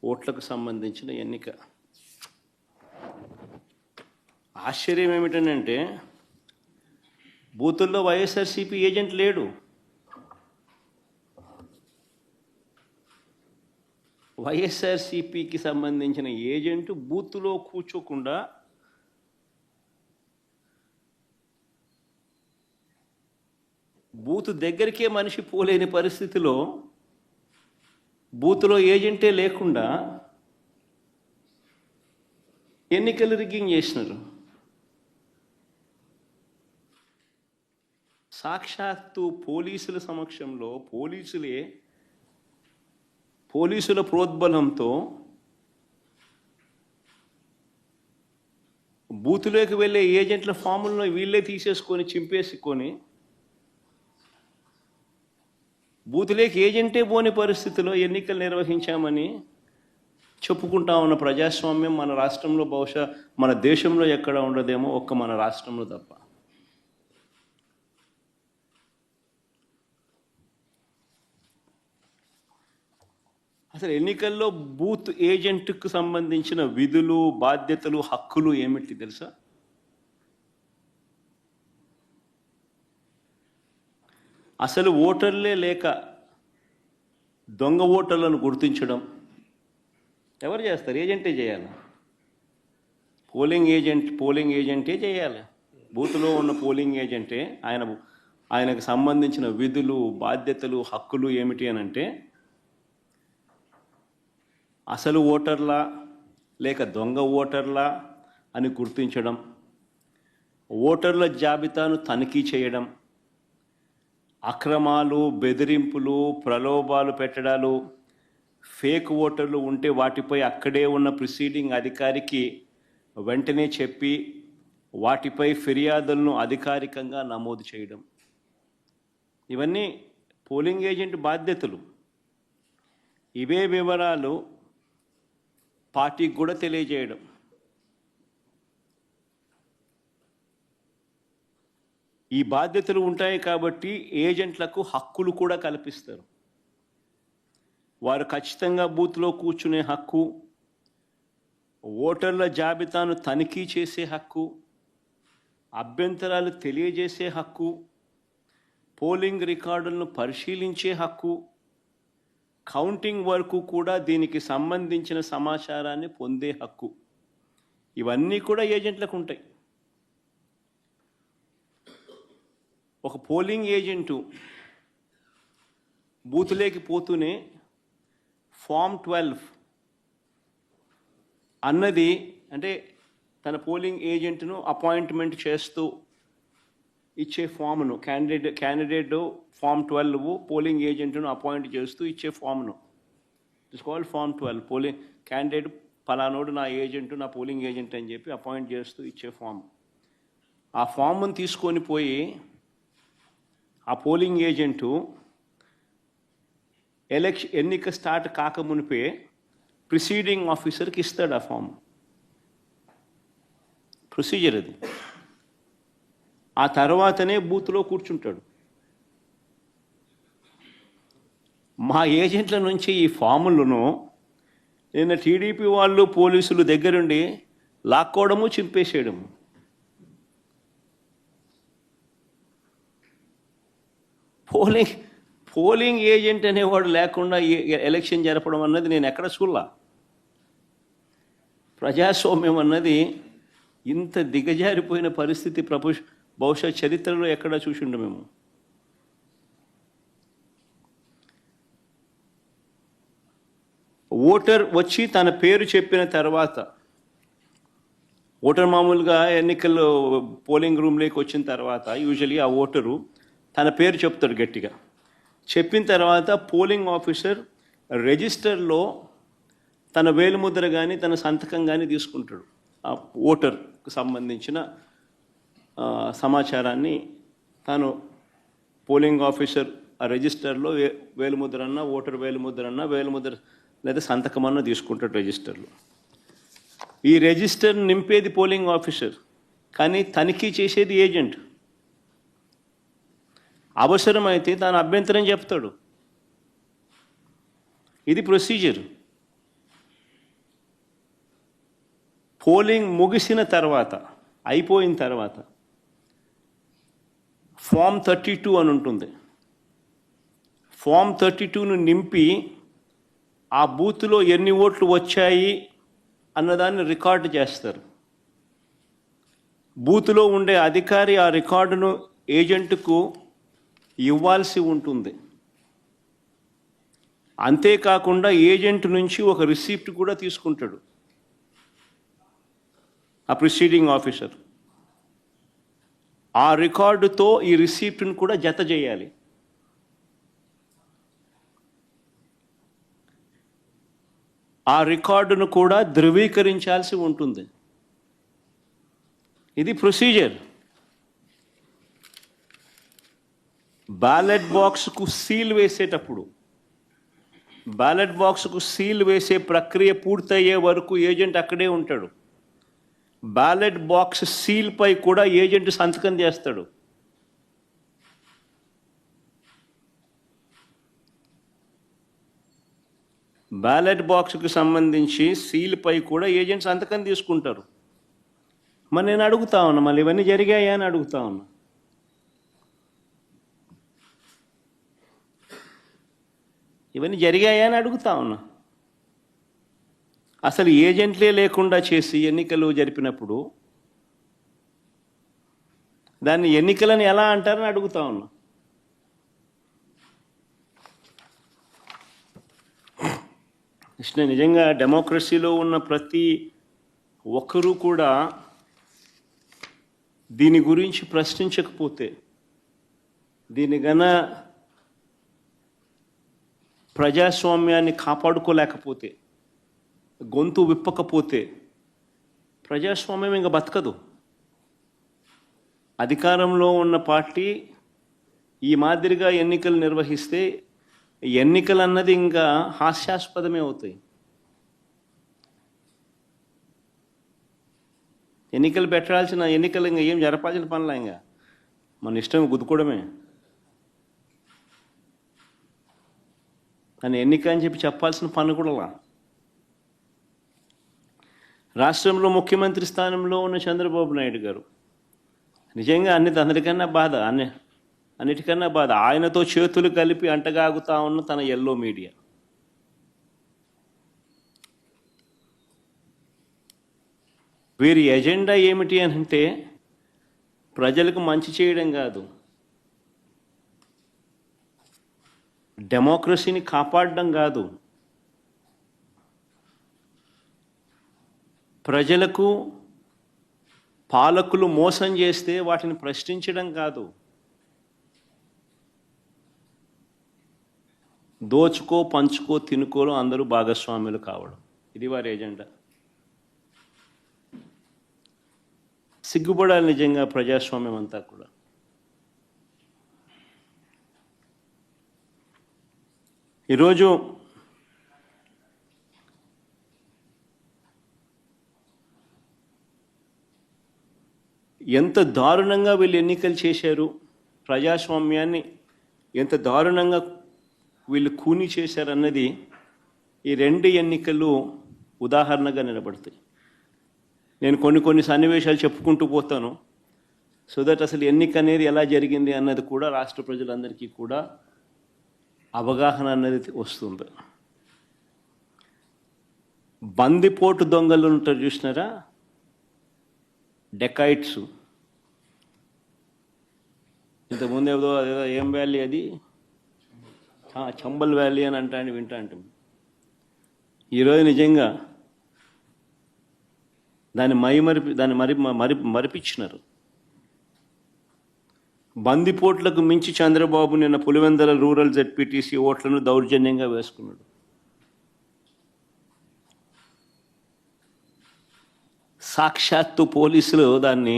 ఓట్లకు సంబంధించిన ఎన్నిక. ఆశ్చర్యం ఏమిటంటే బూతుల్లో వైఎస్ఆర్సీపీ ఏజెంట్ లేడు. వైఎస్ఆర్సీపీకి సంబంధించిన ఏజెంట్ బూత్లో కూర్చోకుండా బూత్ దగ్గరికే మనిషి పోలేని పరిస్థితిలో బూత్లో ఏజెంటే లేకుండా ఎన్నికలు రిగ్గింగ్ చేసినారు. సాక్షాత్తు పోలీసుల సమక్షంలో పోలీసుల ప్రోద్బలంతో బూతులోకి వెళ్ళే ఏజెంట్ల ఫాములను వీళ్ళే తీసేసుకొని చింపేసుకొని బూతులోకి ఏజెంటే పోని పరిస్థితిలో ఎన్నికలు నిర్వహించామని చెప్పుకుంటా ఉన్న ప్రజాస్వామ్యం మన రాష్ట్రంలో, బహుశా మన దేశంలో ఎక్కడ ఉండదేమో, ఒక్క మన రాష్ట్రంలో తప్ప. అసలు ఎన్నికల్లో బూత్ ఏజెంట్కు సంబంధించిన విధులు, బాధ్యతలు, హక్కులు ఏమిటి తెలుసా? అసలు ఓటర్లే లేక దొంగ ఓటర్లను గుర్తించడం ఎవరు చేస్తారు? ఏజెంటే చేయాలి. పోలింగ్ ఏజెంటే చేయాలి. బూత్లో ఉన్న పోలింగ్ ఏజెంటే ఆయనకు సంబంధించిన విధులు, బాధ్యతలు, హక్కులు ఏమిటి అని అంటే అసలు ఓటర్లా లేక దొంగ ఓటర్లా అని గుర్తించడం, ఓటర్ల జాబితాను తనిఖీ చేయడం, అక్రమాలు, బెదిరింపులు, ప్రలోభాలు పెట్టడాలు, ఫేక్ ఓటర్లు ఉంటే వాటిపై అక్కడే ఉన్న ప్రిసీడింగ్ అధికారికి వెంటనే చెప్పి వాటిపై ఫిర్యాదులను అధికారికంగా నమోదు చేయడం, ఇవన్నీ పోలింగ్ ఏజెంట్ బాధ్యతలు. ఇవే వివరాలు పార్టీకి కూడా తెలియజేయడం. ఈ బాధ్యతలు ఉంటాయి కాబట్టి ఏజెంట్లకు హక్కులు కూడా కల్పిస్తారు. వారు ఖచ్చితంగా బూత్లో కూర్చునే హక్కు, ఓటర్ల జాబితాను తనిఖీ చేసే హక్కు, అభ్యంతరాలు తెలియజేసే హక్కు, పోలింగ్ రికార్డులను పరిశీలించే హక్కు, కౌంటింగ్ వరకు కూడా దీనికి సంబంధించిన సమాచారాన్ని పొందే హక్కు, ఇవన్నీ కూడా ఏజెంట్లకు ఉంటాయి. ఒక పోలింగ్ ఏజెంటు బూతులోకి పోతూనే ఫామ్ 12 అన్నది, అంటే తన పోలింగ్ ఏజెంట్ను అపాయింట్మెంట్ చేస్తూ ఇచ్చే ఫామ్ను, క్యాండిడేట్ ఫామ్ 12 పోలింగ్ ఏజెంట్ను అపాయింట్ చేస్తూ ఇచ్చే ఫామ్ను, it's called form 12. Polling candidate పలానోడు నా ఏజెంటు, నా పోలింగ్ ఏజెంట్ అని చెప్పి అపాయింట్ చేస్తూ ఇచ్చే ఫామ్. ఆ ఫామ్ను తీసుకొని పోయి ఆ పోలింగ్ ఏజెంటు ఎన్నిక స్టార్ట్ కాకమునిపే ప్రిసీడింగ్ ఆఫీసర్కి ఇస్తాడు ఆ ఫామ్. ప్రొసీజర్ అది. ఆ తర్వాతనే బూత్లో కూర్చుంటాడు. మా ఏజెంట్ల నుంచి ఈ ఫాములను నిన్న టీడీపీ వాళ్ళు, పోలీసులు దగ్గరుండి లాక్కోవడము, చింపేసేయడము. పోలింగ్ ఏజెంట్ అనేవాడు లేకుండా ఎలక్షన్ జరపడం అన్నది నేను ఎక్కడ చూడలా. ప్రజాస్వామ్యం అన్నది ఇంత దిగజారిపోయిన పరిస్థితి బహుశా చరిత్రలో ఎక్కడ చూసిండు మేము. ఓటర్ వచ్చి తన పేరు చెప్పిన తర్వాత, ఓటర్ మామూలుగా ఎన్నికల్లో పోలింగ్ రూమ్లోకి వచ్చిన తర్వాత యూజువలీ ఆ ఓటరు తన పేరు చెప్తాడు గట్టిగా. చెప్పిన తర్వాత పోలింగ్ ఆఫీసర్ రిజిస్టర్లో తన వేలిముద్ర కానీ తన సంతకం కానీ తీసుకుంటాడు. ఆ ఓటర్కు సంబంధించిన సమాచారాన్ని తాను పోలింగ్ ఆఫీసర్ ఆ రిజిస్టర్లో వేలిముద్ర అన్నా, ఓటర్ వేలిముద్ర లేదా సంతకం అన్నా తీసుకుంటాడు రిజిస్టర్లో. ఈ రిజిస్టర్ నింపేది పోలింగ్ ఆఫీసర్, కానీ తనిఖీ చేసేది ఏజెంట్. అవసరమైతే తాను అభ్యంతరం చెప్తాడు. ఇది ప్రొసీజర్. పోలింగ్ ముగిసిన తర్వాత, అయిపోయిన తర్వాత ఫామ్ 32 అని ఉంటుంది. ఫామ్ 32ను నింపి ఆ బూత్లో ఎన్ని ఓట్లు వచ్చాయి అన్నదాన్ని రికార్డు చేస్తారు. బూత్లో ఉండే అధికారి ఆ రికార్డును ఏజెంట్కు ఇవ్వాల్సి ఉంటుంది. అంతేకాకుండా ఏజెంట్ నుంచి ఒక రిసిప్ట్ కూడా తీసుకుంటాడు ఆ ప్రిసీడింగ్ ఆఫీసర్. ఆ రికార్డుతో ఈ రిసిప్ట్ను కూడా జత చేయాలి. ఆ రికార్డును కూడా ధృవీకరించాల్సి ఉంటుంది. ఇది ప్రొసీజర్. బ్యాలెట్ బాక్స్కు సీల్ వేసేటప్పుడు, బ్యాలెట్ బాక్స్కు సీల్ వేసే ప్రక్రియ పూర్తయ్యే వరకు ఏజెంట్ అక్కడే ఉంటాడు. బ్యాలెట్ బాక్స్ సీల్ పై కూడా ఏజెంట్ సంతకం చేస్తాడు. బ్యాలెట్ బాక్స్కు సంబంధించి సీల్ పై కూడా ఏజెంట్ సంతకం తీసుకుంటారు. మరి నేను అడుగుతా ఉన్నా, మళ్ళీ ఇవన్నీ జరిగాయా అని అడుగుతా ఉన్నా. ఇవన్నీ జరిగాయా అని అడుగుతా ఉన్నా. అసలు ఏజెంట్లే లేకుండా చేసి ఎన్నికలు జరిపినప్పుడు దాన్ని ఎన్నికలని ఎలా అంటారని అడుగుతా ఉన్నా. కృష్ణ, నిజంగా డెమోక్రసీలో ఉన్న ప్రతి ఒక్కరూ కూడా దీని గురించి ప్రశ్నించకపోతే, దీని గన ప్రజాస్వామ్యాన్ని కాపాడుకోలేకపోతే, గొంతు విప్పకపోతే ప్రజాస్వామ్యం ఇంకా బతకదు. అధికారంలో ఉన్న పార్టీ ఈ మాదిరిగా ఎన్నికలు నిర్వహిస్తే ఎన్నికలు అన్నది ఇంకా హాస్యాస్పదమే అవుతాయి. ఎన్నికలు పెట్టాల్సిన ఎన్నికలు ఇంకా ఏం జరపాల్సిన పనులా, ఇంకా మన ఇష్టం గుద్దుకోవడమే. అని ఎన్నిక అని చెప్పి చెప్పాల్సిన పని కూడా. రాష్ట్రంలో ముఖ్యమంత్రి స్థానంలో ఉన్న చంద్రబాబు నాయుడు గారు నిజంగా అందరికన్నా బాధ, అన్నిటికన్నా బాధ ఆయనతో చేతులు కలిపి అంటగాగుతా ఉన్న తన ఎల్లో మీడియా. వీరి ఎజెండా ఏమిటి అని అంటే ప్రజలకు మంచి చేయడం కాదు, డెమోక్రసీని కాపాడడం కాదు, ప్రజలకు పాలకులు మోసం చేస్తే వాటిని ప్రశ్నించడం కాదు, దోచుకో పంచుకో తినుకోలో అందరూ భాగస్వాములు కావడం. ఇది వారి ఎజెండా. సిగ్గుపడాలి నిజంగా ప్రజాస్వామ్యం అంతా కూడా. ఈరోజు ఎంత దారుణంగా వీళ్ళు ఎన్నికలు చేశారు, ప్రజాస్వామ్యాన్ని ఎంత దారుణంగా వీళ్ళు కూని చేశారన్నది ఈ రెండు ఎన్నికలు ఉదాహరణగా నిలబడతాయి. నేను కొన్ని సన్నివేశాలు చెప్పుకుంటూ పోతాను, సో దట్ అసలు ఎన్నిక అనేది ఎలా జరిగింది అన్నది కూడా రాష్ట్ర ప్రజలందరికీ కూడా అవగాహన అన్నది వస్తుంది. బందిపోటు దొంగలు ఉంటారు చూసినారా, డెకాయిట్స్. ఇంతకుముందు ఏదో ఏం వ్యాలీ అది, చంబల్ వ్యాలీ అని వింటా అంటాం. ఈరోజు నిజంగా దాన్ని మరిపించినారు. బందిపోట్లకు మించి చంద్రబాబు నిన్న పులివెందుల రూరల్ జెడ్పీటీసీ ఓట్లను దౌర్జన్యంగా వేసుకున్నాడు. సాక్షాత్తు పోలీసులు దాన్ని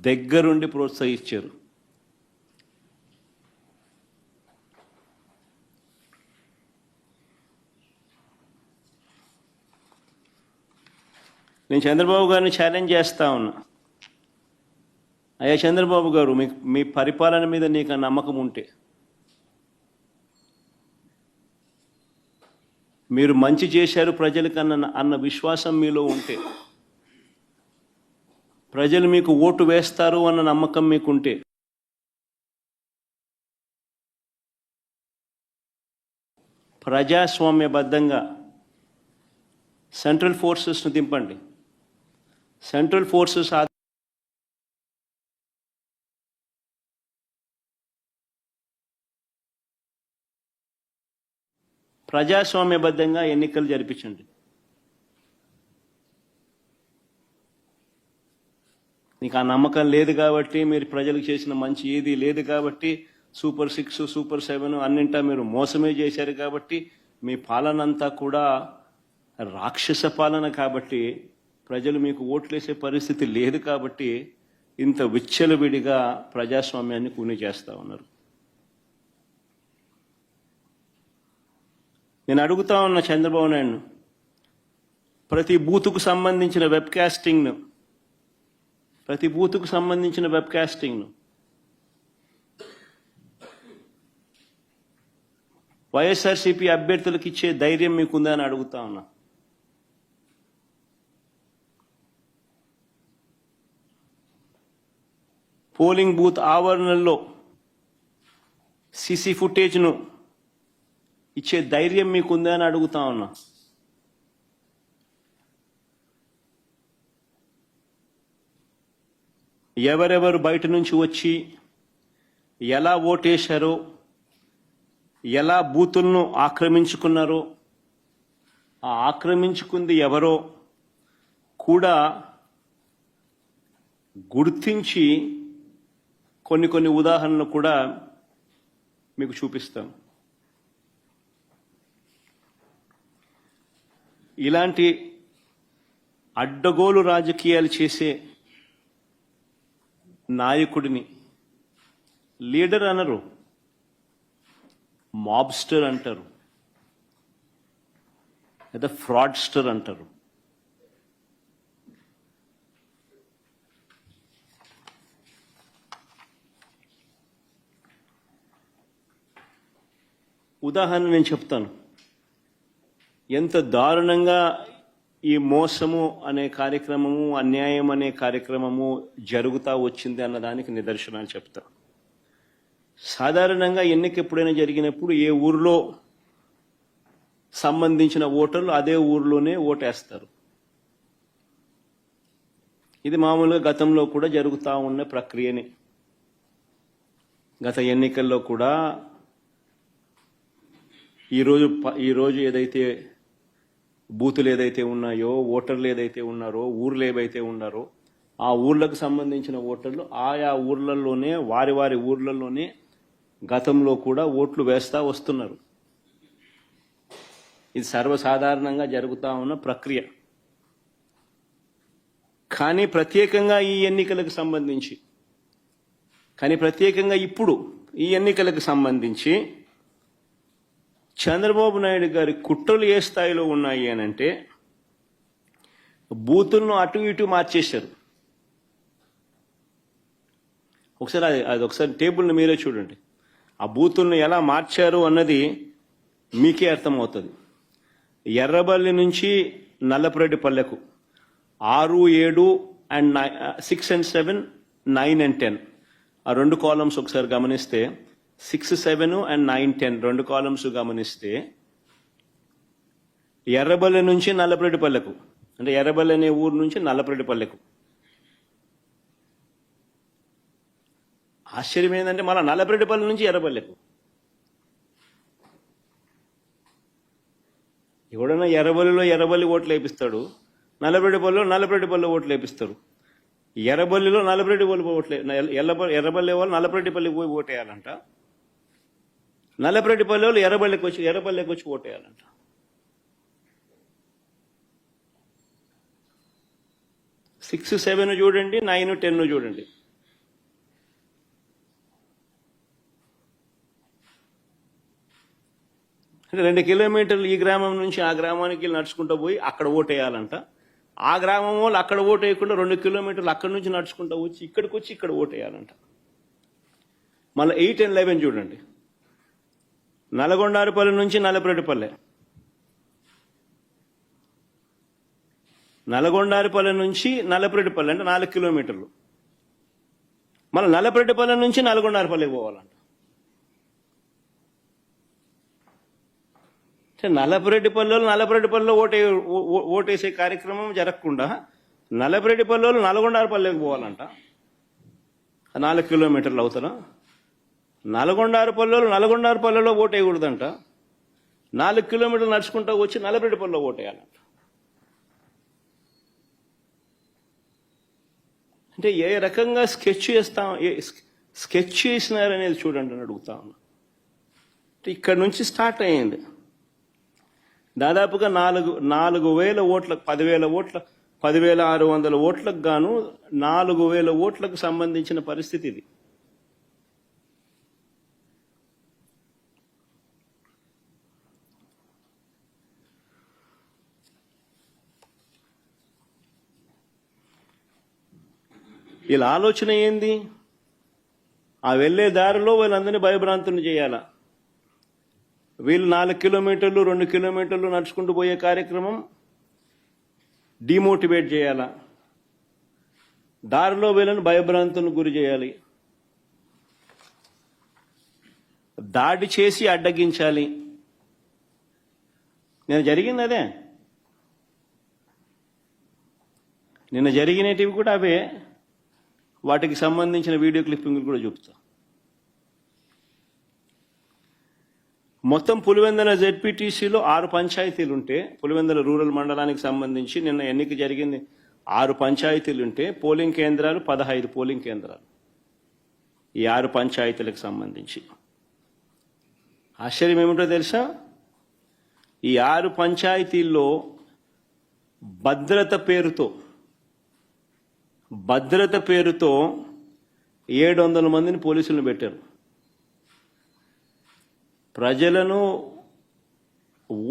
దగ్గరుండి ప్రోత్సహించారు. నేను చంద్రబాబు గారిని ఛాలెంజ్ చేస్తా ఉన్నా, అయ్యా చంద్రబాబు గారు, మీ పరిపాలన మీద నీకు నమ్మకం ఉంటే, మీరు మంచి చేశారు ప్రజలకన్నా అన్న విశ్వాసం మీలో ఉంటే, ప్రజలు మీకు ఓటు వేస్తారు అన్న నమ్మకం మీకుంటే ప్రజాస్వామ్యబద్ధంగా సెంట్రల్ ఫోర్సెస్ను దింపండి. సెంట్రల్ ఫోర్సెస్ ప్రజాస్వామ్యబద్ధంగా ఎన్నికలు జరిపించండి. నీకు ఆ నమ్మకం లేదు కాబట్టి, మీరు ప్రజలకు చేసిన మంచి ఏది లేదు కాబట్టి, సూపర్ 6 సూపర్ 7 అన్నింటా మీరు మోసమే చేశారు కాబట్టి, మీ పాలన అంతా కూడా రాక్షస పాలన కాబట్టి, ప్రజలు మీకు ఓట్లేసే పరిస్థితి లేదు కాబట్టి ఇంత విచ్చలవిడిగా ప్రజాస్వామ్యాన్ని కూని చేస్తూ ఉన్నారు. నేను అడుగుతా ఉన్న చంద్రబాబు నాయుడు, ప్రతి బూతుకు సంబంధించిన వెబ్ కాస్టింగ్ను వైఎస్ఆర్సీపీ అభ్యర్థులకు ఇచ్చే ధైర్యం మీకుందా అని అడుగుతా ఉన్నా. పోలింగ్ బూత్ ఆవరణల్లో సీసీ ఫుటేజ్ను ఇచ్చే ధైర్యం మీకుందా అని అడుగుతా ఉన్నా. ఎవరెవరు బయట నుంచి వచ్చి ఎలా ఓటేశారో, ఎలా బూతులను ఆక్రమించుకున్నారో, ఆ ఆక్రమించుకుంది ఎవరో కూడా గుర్తించి కొన్ని ఉదాహరణలు కూడా మీకు చూపిస్తాం. ఇలాంటి అడ్డగోలు రాజకీయాలు చేసే నాయకుడిని లీడర్ అనరు, మాబ్స్టర్ అంటారు, లేదా ఫ్రాడ్స్టర్ అంటారు. ఉదాహరణ నేను చెప్తాను. ఎంత దారుణంగా ఈ మోసము అనే కార్యక్రమము, అన్యాయం అనే కార్యక్రమము జరుగుతూ వచ్చింది అన్నదానికి నిదర్శనాలు చెప్తా. సాధారణంగా ఎన్నిక ఎప్పుడైనా జరిగినప్పుడు ఏ ఊరిలో సంబంధించిన ఓటర్లు అదే ఊరిలోనే ఓటేస్తారు. ఇది మామూలుగా గతంలో కూడా జరుగుతూ ఉన్న ప్రక్రియనే. గత ఎన్నికల్లో కూడా ఈరోజు ఏదైతే బూతులు ఏదైతే ఉన్నాయో, ఓటర్లు ఏదైతే ఉన్నారో, ఊర్లు ఏవైతే ఉన్నారో, ఆ ఊర్లకు సంబంధించిన ఓటర్లు ఆయా ఊర్లలోనే, వారి ఊర్లలోనే గతంలో కూడా ఓట్లు వేస్తూ వస్తున్నారు. ఇది సర్వసాధారణంగా జరుగుతూ ఉన్న ప్రక్రియ. కానీ ప్రత్యేకంగా ఈ ఎన్నికలకు సంబంధించి చంద్రబాబు నాయుడు గారి కుట్రలు ఏ స్థాయిలో ఉన్నాయి అనంటే, బూతులను అటు ఇటు మార్చేశారు. ఒకసారి టేబుల్ని మీరే చూడండి. ఆ బూతులను ఎలా మార్చారు అన్నది మీకే అర్థమవుతుంది. ఎర్రబల్లి నుంచి నల్లపురెడ్డిపల్లెకు 6, 7 and 6 and 7, 9 and 10 ఆ రెండు కాలమ్స్ ఒకసారి గమనిస్తే, 6, 7 and 9, 10 రెండు కాలమ్స్ గమనిస్తే, ఎర్రబల్లి నుంచి నల్లపురెడ్డిపల్లెకు, అంటే ఎర్రబల్లి అనే ఊరు నుంచి నల్లపురెడ్డిపల్లెకు. ఆశ్చర్యం ఏంటంటే మళ్ళీ నల్లపురెడ్డిపల్లి నుంచి ఎర్రబల్లెకు. ఎవడన్నా ఎర్రబల్లి ఓట్లు వేపిస్తాడు, నల్లపురెడ్డిపల్లిలో ఓట్లు వేపిస్తారు. ఎర్రబల్లిలో నల్లపురెడ్డిపల్లి ఎర్రబల్లి వాళ్ళు నల్లపురెడ్డిపల్లికి పోయి ఓటేయాలంట. నల్లపురెడ్డిపల్లి వాళ్ళు ఎర్రబల్లికి వచ్చి ఓటేయాలంట. సిక్స్ 7 చూడండి, 9, 10 చూడండి. అంటే 2 కిలోమీటర్లు ఈ గ్రామం నుంచి ఆ గ్రామానికి నడుచుకుంటూ పోయి అక్కడ ఓటేయాలంట. ఆ గ్రామం వాళ్ళు అక్కడ ఓటు వేయకుండా 2 కిలోమీటర్లు అక్కడి నుంచి నడుచుకుంటూ వచ్చి ఇక్కడ ఓటేయాలంట. మళ్ళీ 8 and 11 చూడండి. నల్గొండారుపల్లి నుంచి నల్లపురెడ్డిపల్లె, నల్గొండారిపల్లె నుంచి నల్లపురెడ్డిపల్లి అంటే 4 కిలోమీటర్లు. మళ్ళీ నల్లపురెడ్డిపల్లె నుంచి నల్గొండారిపల్లికి పోవాలంట. నల్లపురెడ్డిపల్లిలో ఓటేసే కార్యక్రమం జరగకుండా నల్లపురెడ్డిపల్లిలో నల్గొండారిపల్లికి పోవాలంట. 4 కిలోమీటర్లు అవుతారా? నల్గొండారిపల్లిలో ఓటు వేయకూడదంట. 4 కిలోమీటర్లు నడుచుకుంటూ వచ్చి నల్లపురెడ్డిపల్లిలో ఓటేయాలంట. అంటే ఏ రకంగా స్కెచ్ చేసినారనేది చూడండి అని అడుగుతా ఉన్నా. ఇక్కడ నుంచి స్టార్ట్ అయ్యింది. దాదాపుగా 4,000 ఓట్లకు 10,000 ఓట్ల 10,600 ఓట్లకు గాను 4,000 ఓట్లకు సంబంధించిన పరిస్థితి ఇది. వీళ్ళ ఆలోచన ఏంది? ఆ వెళ్లే దారిలో వీళ్ళందరినీ భయభ్రాంతులను చేయాలా. వీళ్ళు 4 కిలోమీటర్లు 2 కిలోమీటర్లు నడుచుకుంటూ పోయే కార్యక్రమం డిమోటివేట్ చేయాలా. దారిలో వీళ్ళని భయభ్రాంతులను గురి చేయాలి. దాడి చేసి అడ్డగించాలి. నిన్న జరిగినటివి కూడా అవే. వాటికి సంబంధించిన వీడియో క్లిప్పింగ్లు కూడా చూపుతా. మొత్తం పులివెందుల జెడ్పీటీసీలో 6 పంచాయతీలుంటే, పులివెందుల రూరల్ మండలానికి సంబంధించి నిన్న ఎన్నిక జరిగింది. 6 పంచాయతీలుంటే పోలింగ్ కేంద్రాలు 15 పోలింగ్ కేంద్రాలు. ఈ 6 పంచాయతీలకు సంబంధించి ఆశ్చర్యం ఏమిటో తెలుసా? ఈ 6 పంచాయతీల్లో భద్రత పేరుతో 700 మందిని పోలీసులను పెట్టారు. ప్రజలను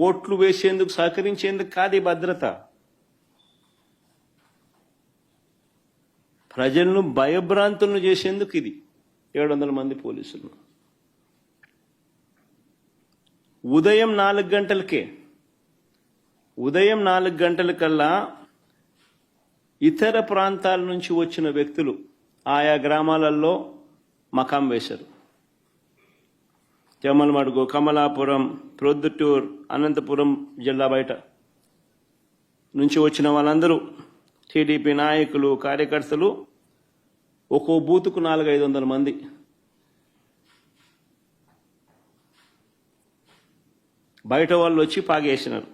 ఓట్లు వేసేందుకు సహకరించేందుకు కాదు ఈ భద్రత. ప్రజలను భయభ్రాంతులను చేసేందుకు ఇది 700 మంది పోలీసులు. ఉదయం 4 గంటలకల్లా ఇతర ప్రాంతాల నుంచి వచ్చిన వ్యక్తులు ఆయా గ్రామాలలో మకాం వేశారు. జమ్మలమడుగు, కమలాపురం, ప్రొద్దుటూర్, అనంతపురం జిల్లా బయట నుంచి వచ్చిన వాళ్ళందరూ టీడీపీ నాయకులు, కార్యకర్తలు ఒక్కో బూతుకు 400-500 మంది. బయట వాళ్ళు వచ్చి పాగేసినారు.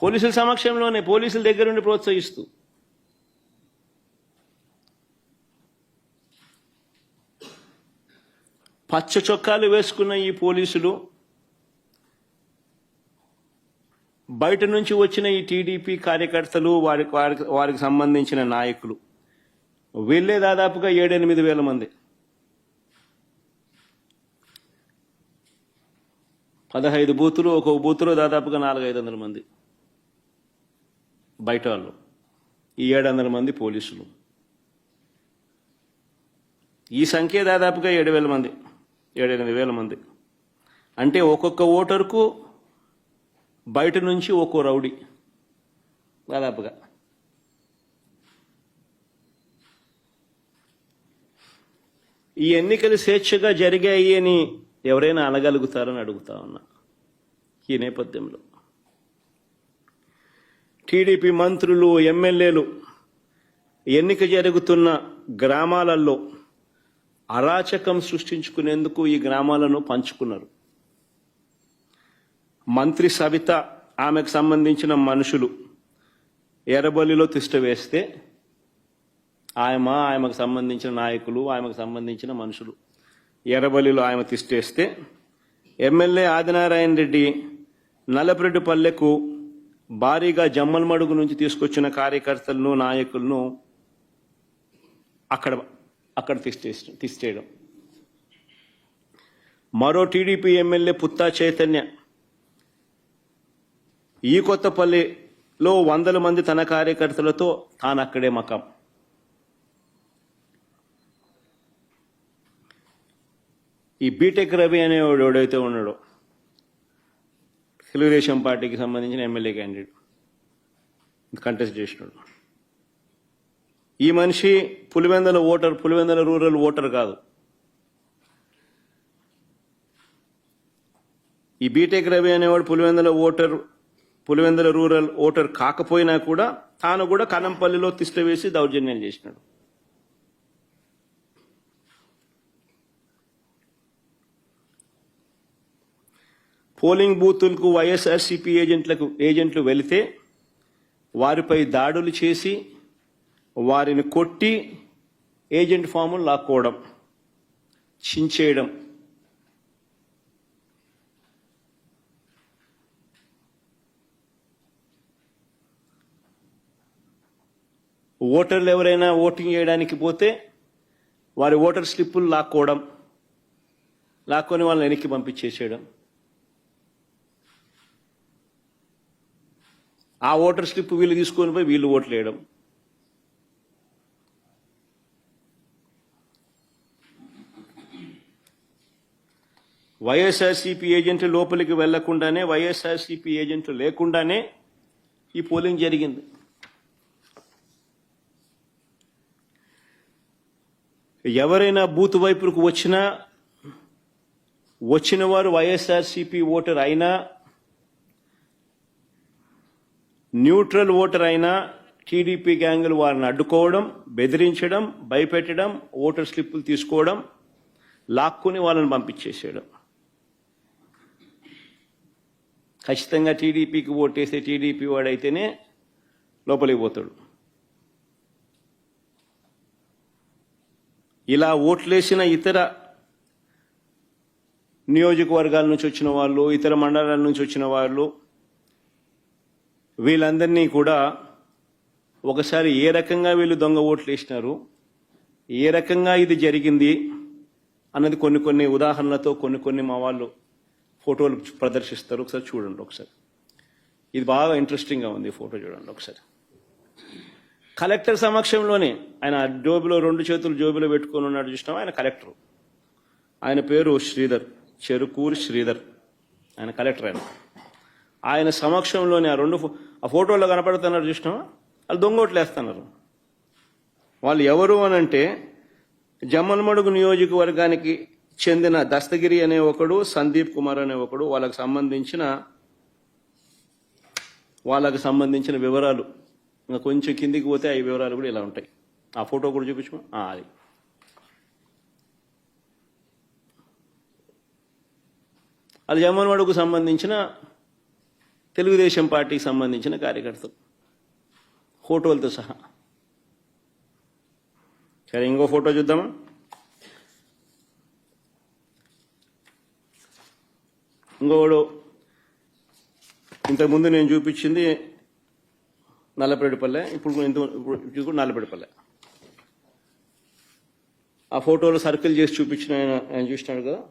పోలీసుల సమక్షంలోనే, పోలీసుల దగ్గర నుండి ప్రోత్సహిస్తూ. పచ్చ చొక్కాలు వేసుకున్న ఈ పోలీసులు బయట నుంచి వచ్చిన ఈ టీడీపీ కార్యకర్తలు, వారికి సంబంధించిన నాయకులు వీళ్ళే దాదాపుగా 7-8 వేల మంది. 15 బూతులు, ఒక్కొక్క బూతులో దాదాపుగా 400-500 మంది బయట వాళ్ళు. ఈ 700 మంది పోలీసులు. ఈ సంఖ్య దాదాపుగా 7,000 మంది, 7-8 వేల మంది. అంటే ఒక్కొక్క ఓటరుకు బయట నుంచి ఒక్కో రౌడీ దాదాపుగా. ఈ ఎన్నికలు స్వేచ్ఛగా జరిగాయి అని ఎవరైనా అనగలుగుతారని అడుగుతా ఉన్నా. ఈ నేపథ్యంలో టీడీపీ మంత్రులు, ఎమ్మెల్యేలు ఎన్నిక జరుగుతున్న గ్రామాలలో అరాచకం సృష్టించుకునేందుకు ఈ గ్రామాలను పంచుకున్నారు. మంత్రి సవిత, ఆమెకు సంబంధించిన మనుషులు ఎర్రబల్లిలో తిష్ట వేస్తే ఆమెకు సంబంధించిన నాయకులు, ఆమెకు సంబంధించిన మనుషులు ఎర్రబల్లిలో ఆమె తిష్టేస్తే, ఎమ్మెల్యే ఆదినారాయణ రెడ్డి నల్లపురెడ్డిపల్లెకు భారీగా జమ్మలమడుగు నుంచి తీసుకొచ్చిన కార్యకర్తలను, నాయకులను అక్కడ తిష్టేయడం. మరో టీడీపీ ఎమ్మెల్యే పుత్తా చైతన్య ఈ కొత్తపల్లిలో 100 మంది తన కార్యకర్తలతో తాను అక్కడే మకాం. ఈ బీటెక్ రవి అనేవాడు ఎవడైతే ఉన్నాడో, తెలుగుదేశం పార్టీకి సంబంధించిన ఎమ్మెల్యే క్యాండిడేట్, కంటెస్ట్ చేసినాడు. ఈ మనిషి పులివెందుల రూరల్ ఓటర్ కాదు. ఈ బీటెక్ రవి అనేవాడు పులివెందుల రూరల్ ఓటర్ కాకపోయినా కూడా తాను కూడా కనంపల్లిలో తిష్ట వేసి దౌర్జన్యం చేసినాడు. పోలింగ్ బూతులకు వైఎస్ఆర్సీపీ ఏజెంట్లు వెళితే వారిపై దాడులు చేసి వారిని కొట్టి ఏజెంట్ ఫాములు లాక్కోవడం, చించేయడం, ఓటర్లు ఎవరైనా ఓటింగ్ చేయడానికి పోతే వారి ఓటర్ స్లిప్పులు లాక్కొని వాళ్ళని వెనక్కి పంపించేసేయడం, ఆ ఓటర్ స్లిప్ వీళ్ళు తీసుకొని పోయి వీళ్ళు ఓట్లు వేయడం. వైఎస్ఆర్సీపీ ఏజెంట్లు లోపలికి వెళ్లకుండానే, వైఎస్ఆర్సీపీ ఏజెంట్లు లేకుండానే ఈ పోలింగ్ జరిగింది. ఎవరైనా బూత్ వైపుకు వచ్చిన వారు వైఎస్ఆర్సీపీ ఓటర్ అయినా, న్యూట్రల్ ఓటర్ అయినా టీడీపీ గ్యాంగులు వారిని అడ్డుకోవడం, బెదిరించడం, భయపెట్టడం, ఓటర్ స్లిప్పులు తీసుకోవడం, లాక్కుని వాళ్ళని పంపించేసేయడం. ఖచ్చితంగా టీడీపీకి ఓటేస్తే టీడీపీ వాడైతేనే లోపలికి పోతాడు. ఇలా ఓట్లేసిన ఇతర నియోజకవర్గాల నుంచి వచ్చిన వాళ్ళు, ఇతర మండలాల నుంచి వచ్చిన వాళ్ళు, వీళ్ళందరినీ కూడా ఒకసారి ఏ రకంగా వీళ్ళు దొంగ ఓట్లు వేసినారు, ఏ రకంగా ఇది జరిగింది అన్నది కొన్ని ఉదాహరణలతో కొన్ని మా వాళ్ళు ఫోటోలు ప్రదర్శిస్తారు. ఒకసారి చూడండి. ఒకసారి ఇది బాగా ఇంట్రెస్టింగ్గా ఉంది. ఫోటో చూడండి ఒకసారి. కలెక్టర్ సమక్షంలోనే ఆయన జోబులో 2 చేతులు జోబులో పెట్టుకొని ఉన్నాడు చూసినాం. ఆయన కలెక్టర్. ఆయన పేరు శ్రీధర్, చెరుకూరి శ్రీధర్. ఆయన కలెక్టర్. ఆయన సమక్షంలోనే ఆ ఫోటోలో కనపడుతున్నారు చూసినావా, వాళ్ళు దొంగోట్లు వేస్తున్నారు. వాళ్ళు ఎవరు అనంటే జమ్మలమడుగు నియోజకవర్గానికి చెందిన దస్తగిరి అనే ఒకడు, సందీప్ కుమార్ అనే ఒకడు. వాళ్ళకు సంబంధించిన వివరాలు ఇంకా కొంచెం కిందికి పోతే ఆ వివరాలు కూడా ఇలా ఉంటాయి. ఆ ఫోటో కూడా చూపించు. అది అది జమ్మలమడుగుకు సంబంధించిన తెలుగుదేశం పార్టీకి సంబంధించిన కార్యకర్తలు ఫోటోలతో సహా. సరే, ఇంకో ఫోటో చూద్దామా. ఇంకోడు ఇంతకుముందు నేను చూపించింది నల్లపరెడ్డిపల్లె, ఇప్పుడు నల్లపరెడ్డిపల్లె. ఆ ఫోటోలు సర్కిల్ చేసి చూపించిన ఆయన చూసినాడు కదా,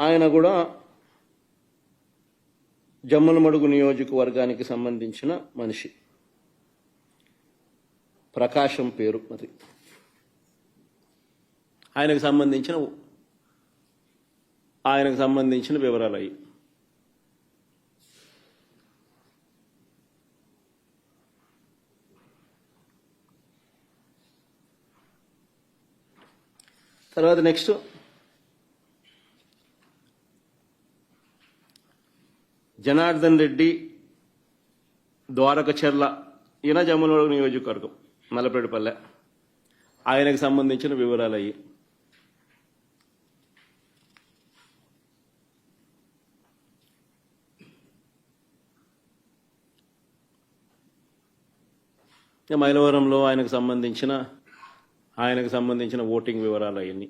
ఆయన కూడా జమ్మలమడుగు నియోజకవర్గానికి సంబంధించిన మనిషి. ప్రకాశం పేరు. మరి ఆయనకు సంబంధించిన వివరాలు అయ్యి. తర్వాత నెక్స్ట్ జనార్దన్ రెడ్డి, ద్వారకచర్ల. ఈయన జమ్మలమడుగు నియోజకవర్గం, నల్లపరెడ్డిపల్లె. ఆయనకు సంబంధించిన వివరాలు అయ్యి. మైలవరంలో ఆయనకు సంబంధించిన ఓటింగ్ వివరాలు అవన్నీ.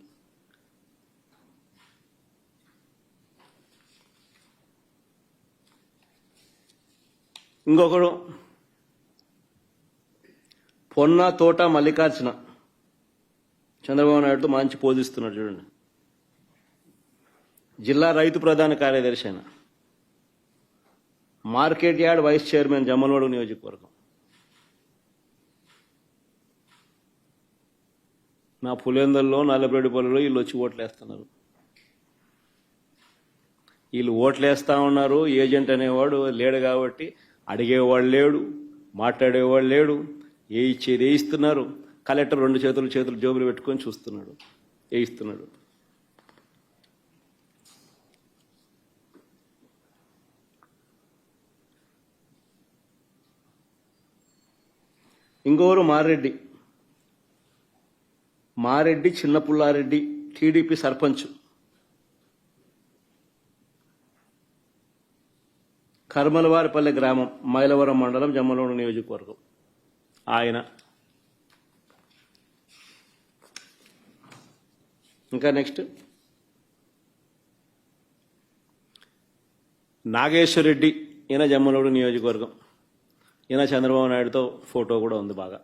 ఇంకొకడు పొన్న తోట మల్లికార్జున, చంద్రబాబు నాయుడుతో మంచి పోజిస్తున్నాడు చూడండి. జిల్లా రైతు ప్రధాన కార్యదర్శి అయిన, market yard vice chairman, Jammalamadugu నియోజకవర్గం. నా పులివెందుల్లో, నల్లపరెడ్డిపల్లిలో వీళ్ళు వచ్చి ఓట్లేస్తున్నారు. వీళ్ళు ఓట్లేస్తా ఉన్నారు. ఏజెంట్ అనేవాడు లేడు కాబట్టి అడిగేవాడు లేడు, మాట్లాడేవాడు లేడు, ఏ ఇచ్చేది ఏ ఇస్తున్నారు. కలెక్టర్ 2 చేతులు జోబులు పెట్టుకొని చూస్తున్నాడు, ఏ ఇస్తున్నాడు. ఇంకోరు మారెడ్డి చిన్నపుల్లారెడ్డి టీడీపీ సర్పంచ్, కర్మలవారిపల్లె గ్రామం, మైలవరం మండలం, జమ్మలమడుగు నియోజకవర్గం. ఆయన ఇంకా నెక్స్ట్ నాగేశ్వరరెడ్డి, ఈయన జమ్మలమడుగు నియోజకవర్గం. ఈయన చంద్రబాబు నాయుడుతో ఫోటో కూడా ఉంది బాగా.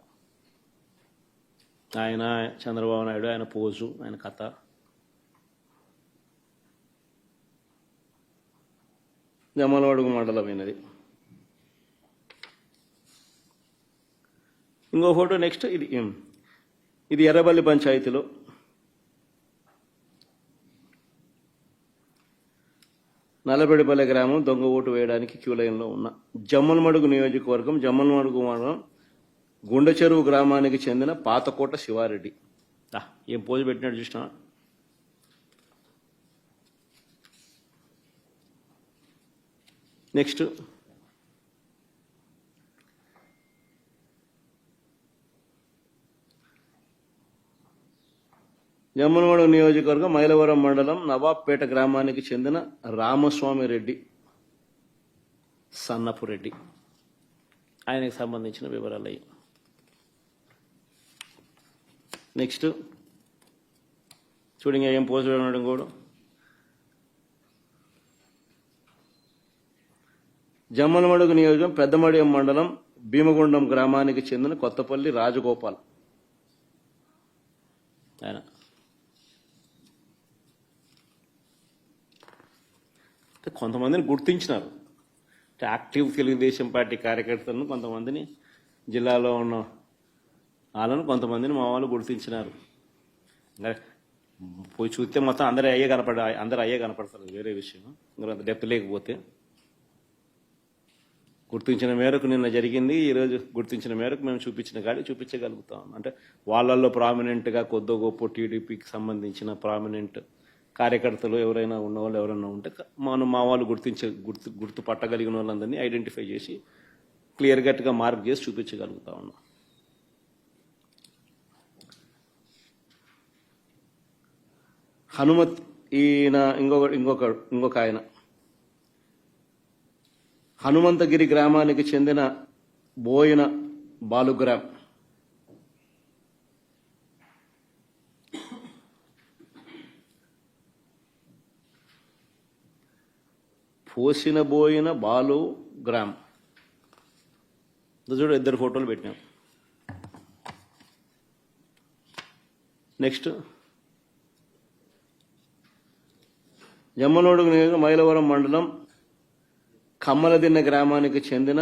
ఆయన చంద్రబాబు నాయుడు, ఆయన పోజు, ఆయన కథ. జమ్మలమడుగు మండలం అయినది. ఇంకో ఫోటో నెక్స్ట్. ఇది ఎర్రబల్లి పంచాయతీలో నల్లబెడిపల్లె గ్రామం, దొంగ ఓటు వేయడానికి క్యూ లైన్లో ఉన్న. జమ్మలమడుగు నియోజకవర్గం, జమ్మలమడుగు మండలం, గుండెచెరువు గ్రామానికి చెందిన పాతకోట శివారెడ్డి. ఏం పోజు పెట్టినాడు చూసినా. నెక్స్ట్ జమ్మలమడుగు నియోజకవర్గం, మైలవరం మండలం, నవాబ్పేట గ్రామానికి చెందిన రామస్వామి రెడ్డి, సన్నపు రెడ్డి. ఆయనకు సంబంధించిన వివరాలు అయ్యి. నెక్స్ట్ చూడండి, ఏం పోస్ట్ చేయడం కూడా. జమ్మలమడుగు నియోజకం, పెద్దమడియం మండలం, భీమగుండం గ్రామానికి చెందిన కొత్తపల్లి రాజగోపాల్. ఆయన కొంతమందిని గుర్తించినారు. యాక్టివ్ తెలుగుదేశం పార్టీ కార్యకర్తలను, కొంతమందిని జిల్లాలో ఉన్న వాళ్ళను, కొంతమందిని మా వాళ్ళు గుర్తించినారు. పోయి చూస్తే మొత్తం అందరూ అయ్యే కనపడతారు, వేరే విషయం. అంత డెప్త్ లేకపోతే గుర్తించిన మేరకు నిన్న జరిగింది. ఈరోజు గుర్తించిన మేరకు మేము చూపించిన కాడి చూపించగలుగుతాం. అంటే వాళ్ళల్లో ప్రామినెంట్గా కొద్దో గొప్ప టీడీపీకి సంబంధించిన ప్రామినెంట్ కార్యకర్తలు ఎవరైనా ఉన్నవాళ్ళు ఎవరైనా ఉంటే మనం మా వాళ్ళు గుర్తుపట్టగలిగిన వాళ్ళందరినీ ఐడెంటిఫై చేసి క్లియర్ కట్గా మార్క్ చేసి చూపించగలుగుతా ఉన్నాం. హనుమత్, ఈయన ఇంకొక ఆయన హనుమంతగిరి గ్రామానికి చెందిన బోయిన బాలుగ్రామ్. పోసిన బోయిన బాలు గ్రామ్. చూడు, 2 ఫోటోలు పెట్టినాం. నెక్స్ట్ జమ్మలమడుగు నియోజకవర్గం, మైలవరం మండలం, కమ్మలదిన్నె గ్రామానికి చెందిన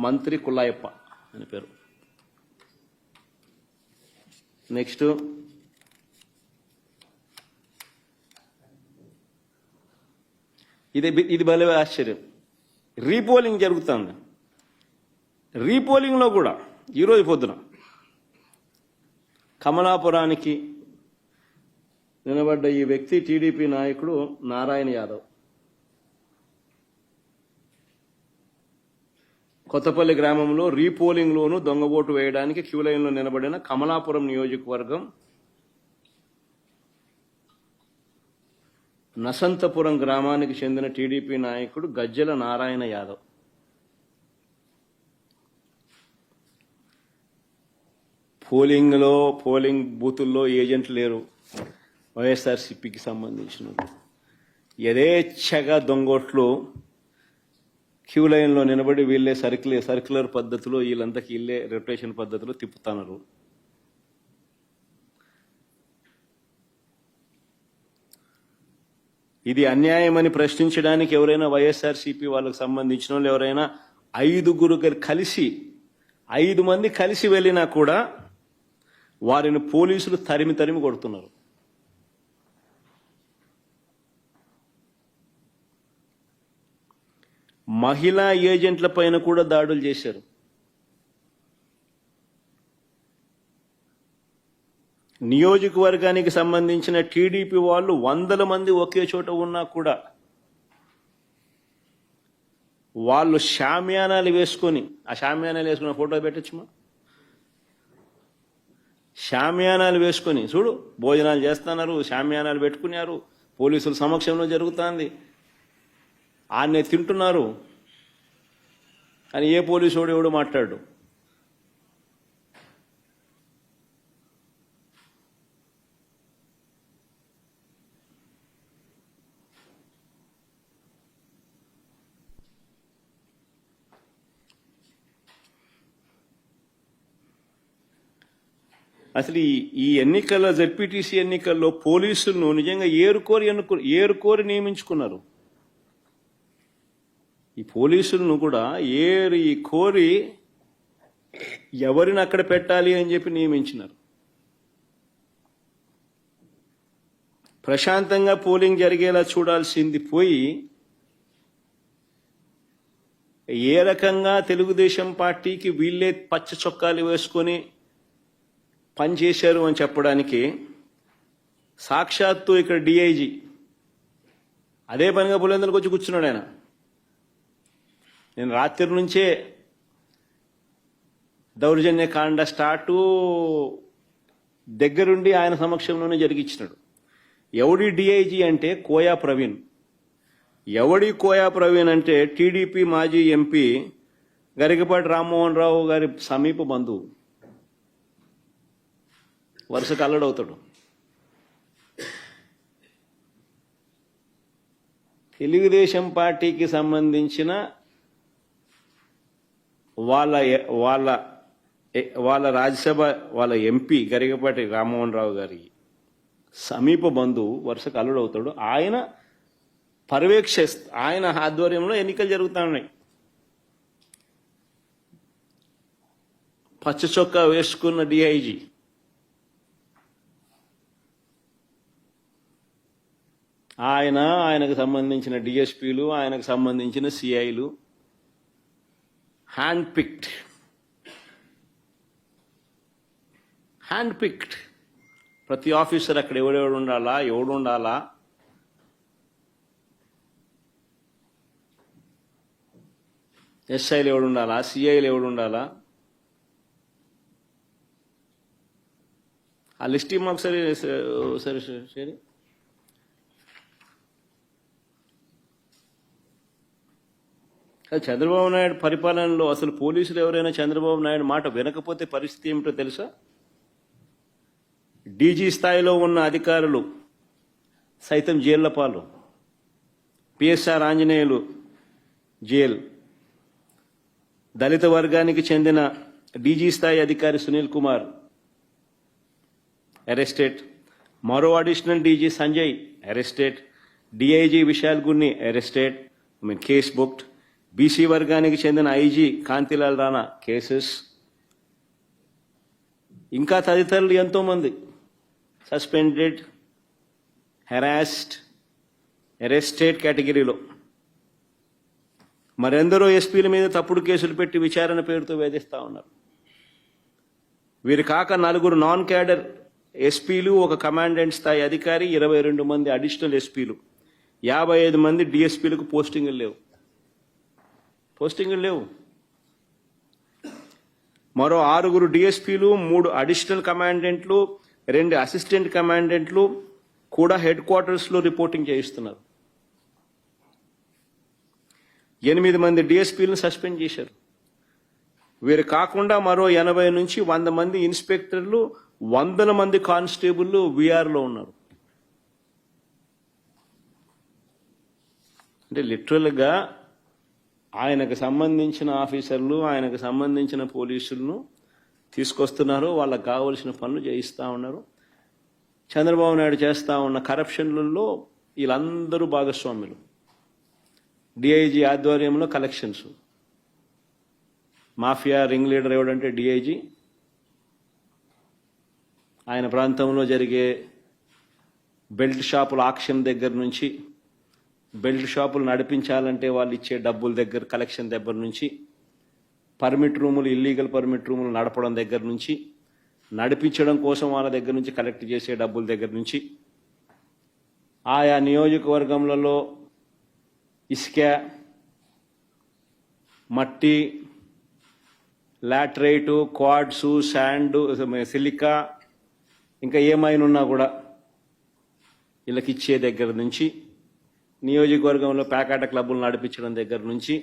మంత్రి కుల్లాయప్ప అని పేరు. నెక్స్ట్ ఇది భలే ఆశ్చర్యం. రీపోలింగ్ జరుగుతుంది. రీపోలింగ్లో కూడా ఈరోజు పొద్దున కమలాపురానికి నిలబడ్డ ఈ వ్యక్తి టీడీపీ నాయకుడు నారాయణ యాదవ్. కొత్తపల్లి గ్రామంలో రీపోలింగ్లోనూ దొంగ ఓటు వేయడానికి క్యూ లైన్లో నిలబడిన కమలాపురం నియోజకవర్గం నసంతపురం గ్రామానికి చెందిన టీడీపీ నాయకుడు గజ్జెల నారాయణ యాదవ్. పోలింగ్ బూతుల్లో ఏజెంట్లు లేరు. వైఎస్ఆర్సీపీకి సంబంధించిన యథేచ్ఛగా దొంగోట్లు క్యూ లైన్లో నిలబడి వీళ్ళే సర్క్యులర్ పద్ధతిలో వీళ్ళంతకి వీళ్ళే రొటేషన్ పద్ధతిలో తిప్పుతున్నారు. ఇది అన్యాయమని ప్రశ్నించడానికి ఎవరైనా వైఎస్ఆర్సీపీ వాళ్ళకు సంబంధించిన వాళ్ళు ఎవరైనా 5 మంది కలిసి వెళ్ళినా కూడా వారిని పోలీసులు తరిమి కొడుతున్నారు. మహిళా ఏజెంట్ల పైన కూడా దాడులు చేశారు. నియోజకవర్గానికి సంబంధించిన టీడీపీ వాళ్ళు 100 మంది ఒకే చోట ఉన్నా కూడా వాళ్ళు షామ్యానాలు వేసుకొని, ఆ షామ్యానాలు వేసుకున్న ఫోటో పెట్టచ్చుమా, షామ్యానాలు వేసుకొని చూడు భోజనాలు చేస్తున్నారు, షామ్యానాలు పెట్టుకున్నారు, పోలీసుల సమక్షంలో జరుగుతుంది, ఆన్నే తింటున్నారు అని ఏ పోలీసు ఎవడు మాట్లాడు. అసలు ఈ ఎన్నికల్లో జెడ్పీటీసీ ఎన్నికల్లో పోలీసులను నిజంగా ఏరుకోరి నియమించుకున్నారు. ఈ పోలీసులను కూడా కోరి ఎవరిని అక్కడ పెట్టాలి అని చెప్పి నియమించినారు. ప్రశాంతంగా పోలింగ్ జరిగేలా చూడాల్సింది పోయి ఏ రకంగా తెలుగుదేశం పార్టీకి వీళ్ళే పచ్చ చొక్కాలు వేసుకొని పనిచేశారు అని చెప్పడానికి సాక్షాత్తు ఇక్కడ డిఐజీ అదే పనిగా పులివెందులకు వచ్చి కూర్చున్నాడు. ఆయన నేను రాత్రి నుంచే దౌర్జన్యకాండ స్టార్టు దగ్గరుండి ఆయన సమక్షంలోనే జరిగించినాడు. ఎవడి డిఐజీ అంటే కోయా ప్రవీణ్. ఎవడి కోయా ప్రవీణ్ అంటే టీడీపీ మాజీ ఎంపీ గరికపాటి రామ్మోహన్ రావు గారి సమీప బంధువు, వరుసకు అల్లడవుతాడు. తెలుగుదేశం పార్టీకి సంబంధించిన వాళ్ళ రాజ్యసభ వాళ్ళ ఎంపీ గరికపాటి రామ్మోహన్ రావు గారి సమీప బంధువు వరుసకు అల్లుడవుతాడు. ఆయన ఆయన ఆధ్వర్యంలో ఎన్నికలు జరుగుతూ ఉన్నాయి. పచ్చ చొక్కా వేసుకున్న డిఐజీ ఆయనకు సంబంధించిన డిఎస్పీలు, ఆయనకు సంబంధించిన సిఐలు హ్యాండ్ పిక్డ్ ప్రతి ఆఫీసర్ అక్కడ ఎవడు ఉండాలా, ఎస్ఐలు ఎవడు ఉండాలా, సిఐలు ఎవడు ఉండాలా, ఆ లిస్ట్ ఒకసారి సరే చంద్రబాబు నాయుడు పరిపాలనలో అసలు పోలీసులు ఎవరైనా చంద్రబాబు నాయుడు మాట వినకపోతే పరిస్థితి ఏమిటో తెలుసా? డీజీ స్థాయిలో ఉన్న అధికారులు సైతం జైళ్ల పాలు. పిఎస్ఆర్ ఆంజనేయులు జైలు, దళిత వర్గానికి చెందిన డీజీ స్థాయి అధికారి సునీల్ కుమార్ అరెస్టెడ్, మరో additional DG Sanjay arrested, DIG Vishal Gunni arrested, case booked, BC వర్గానికి చెందిన ఐజీ కాంతిలాల్ రాణా కేసెస్, ఇంకా తదితరులు ఎంతో మంది సస్పెండెడ్, హెరాస్డ్, అరెస్టెడ్ కేటగిరీలో. మరెందరో ఎస్పీల మీద తప్పుడు కేసులు పెట్టి విచారణ పేరుతో వేధిస్తా ఉన్నారు. వీరు కాక 4 నాన్ క్యాడర్ ఎస్పీలు, ఒక కమాండెంట్ స్థాయి అధికారి, 22 మంది అడిషనల్ ఎస్పీలు, 55 మంది డిఎస్పీలకు పోస్టింగులు లేవు. మరో 6 డిఎస్పీలు, 3 అడిషనల్ కమాండెంట్లు, 2 అసిస్టెంట్ కమాండెంట్లు కూడా హెడ్ క్వార్టర్స్లో రిపోర్టింగ్ చేయిస్తున్నారు. 8 మంది డిఎస్పీలను సస్పెండ్ చేశారు. వీరు కాకుండా మరో 80 నుంచి 100 మంది ఇన్స్పెక్టర్లు, 100 మంది కానిస్టేబుల్లు వీఆర్లో ఉన్నారు. అంటే లిటరల్గా ఆయనకు సంబంధించిన ఆఫీసర్లు, ఆయనకు సంబంధించిన పోలీసులను తీసుకొస్తున్నారు, వాళ్ళకు కావలసిన పనులు చేయిస్తూ ఉన్నారు. చంద్రబాబు నాయుడు చేస్తూ ఉన్న కరప్షన్లలో వీళ్ళందరూ భాగస్వాములు. డిఐజీ ఆధ్వర్యంలో కలెక్షన్స్, మాఫియా రింగ్ లీడర్ ఎవడంటే డిఐజీ. ఆయన ప్రాంతంలో జరిగే బెల్ట్ షాపుల ఆక్షన్ దగ్గర నుంచి, బెల్ట్ షాపులు నడిపించాలంటే వాళ్ళు ఇచ్చే డబ్బుల దగ్గర కలెక్షన్ దగ్గర నుంచి, పర్మిట్ రూములు, ఇల్లీగల్ పర్మిట్ రూములు నడపడం దగ్గర నుంచి, నడిపించడం కోసం వాళ్ళ దగ్గర నుంచి కలెక్ట్ చేసే డబ్బుల దగ్గర నుంచి ఆయా నియోజకవర్గంలో ఇసుక, మట్టి, లాటరైటు, క్వాడ్సు, శాండు, సిలికా, ఇంకా ఏమైనా ఉన్నా కూడా వీళ్ళకి ఇచ్చే దగ్గర నుంచి, నియోజకవర్గంలో పేకాట క్లబ్బులు నడిపించడం దగ్గర నుంచి,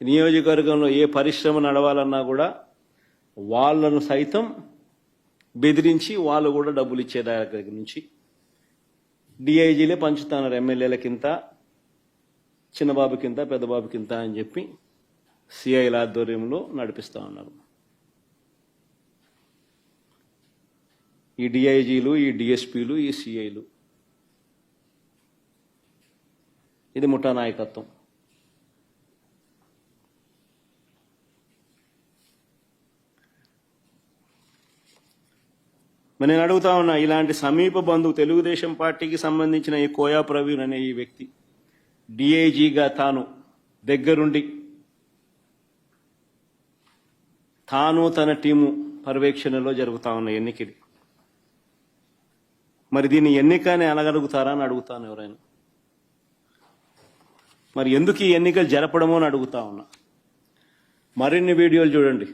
నియోజకవర్గంలో ఏ పరిశ్రమ నడవాలన్నా కూడా వాళ్ళను సైతం బెదిరించి వాళ్ళు కూడా డబ్బులు ఇచ్చే దగ్గర నుంచి డిఐజీలే పంచుతున్నారు. ఎమ్మెల్యేలకింత, చిన్నబాబుకింత, పెద్దబాబుకింత అని చెప్పి సిఐల ఆధ్వర్యంలో నడిపిస్తూ ఉన్నారు. ఈ డిఐజీలు, ఈ డిఎస్పీలు, ఈ సిఐలు, ఇది ముఠా నాయకత్వం. మరి నేను అడుగుతా ఉన్నా, ఇలాంటి సమీప బంధువు తెలుగుదేశం పార్టీకి సంబంధించిన ఈ కోయా ప్రవీణ్ అనే ఈ వ్యక్తి డిఐజీగా తాను దగ్గరుండి తాను తన టీము పర్యవేక్షణలో జరుగుతా ఉన్న ఎన్నికలు, మరి దీన్ని ఎన్నికని అనగలుగుతారా అని అడుగుతాను ఎవరైనా. మరి ఎందుకు ఈ ఎన్నికలు జరపడమో అని అడుగుతా ఉన్నా. మరిన్ని వీడియోలు చూడండి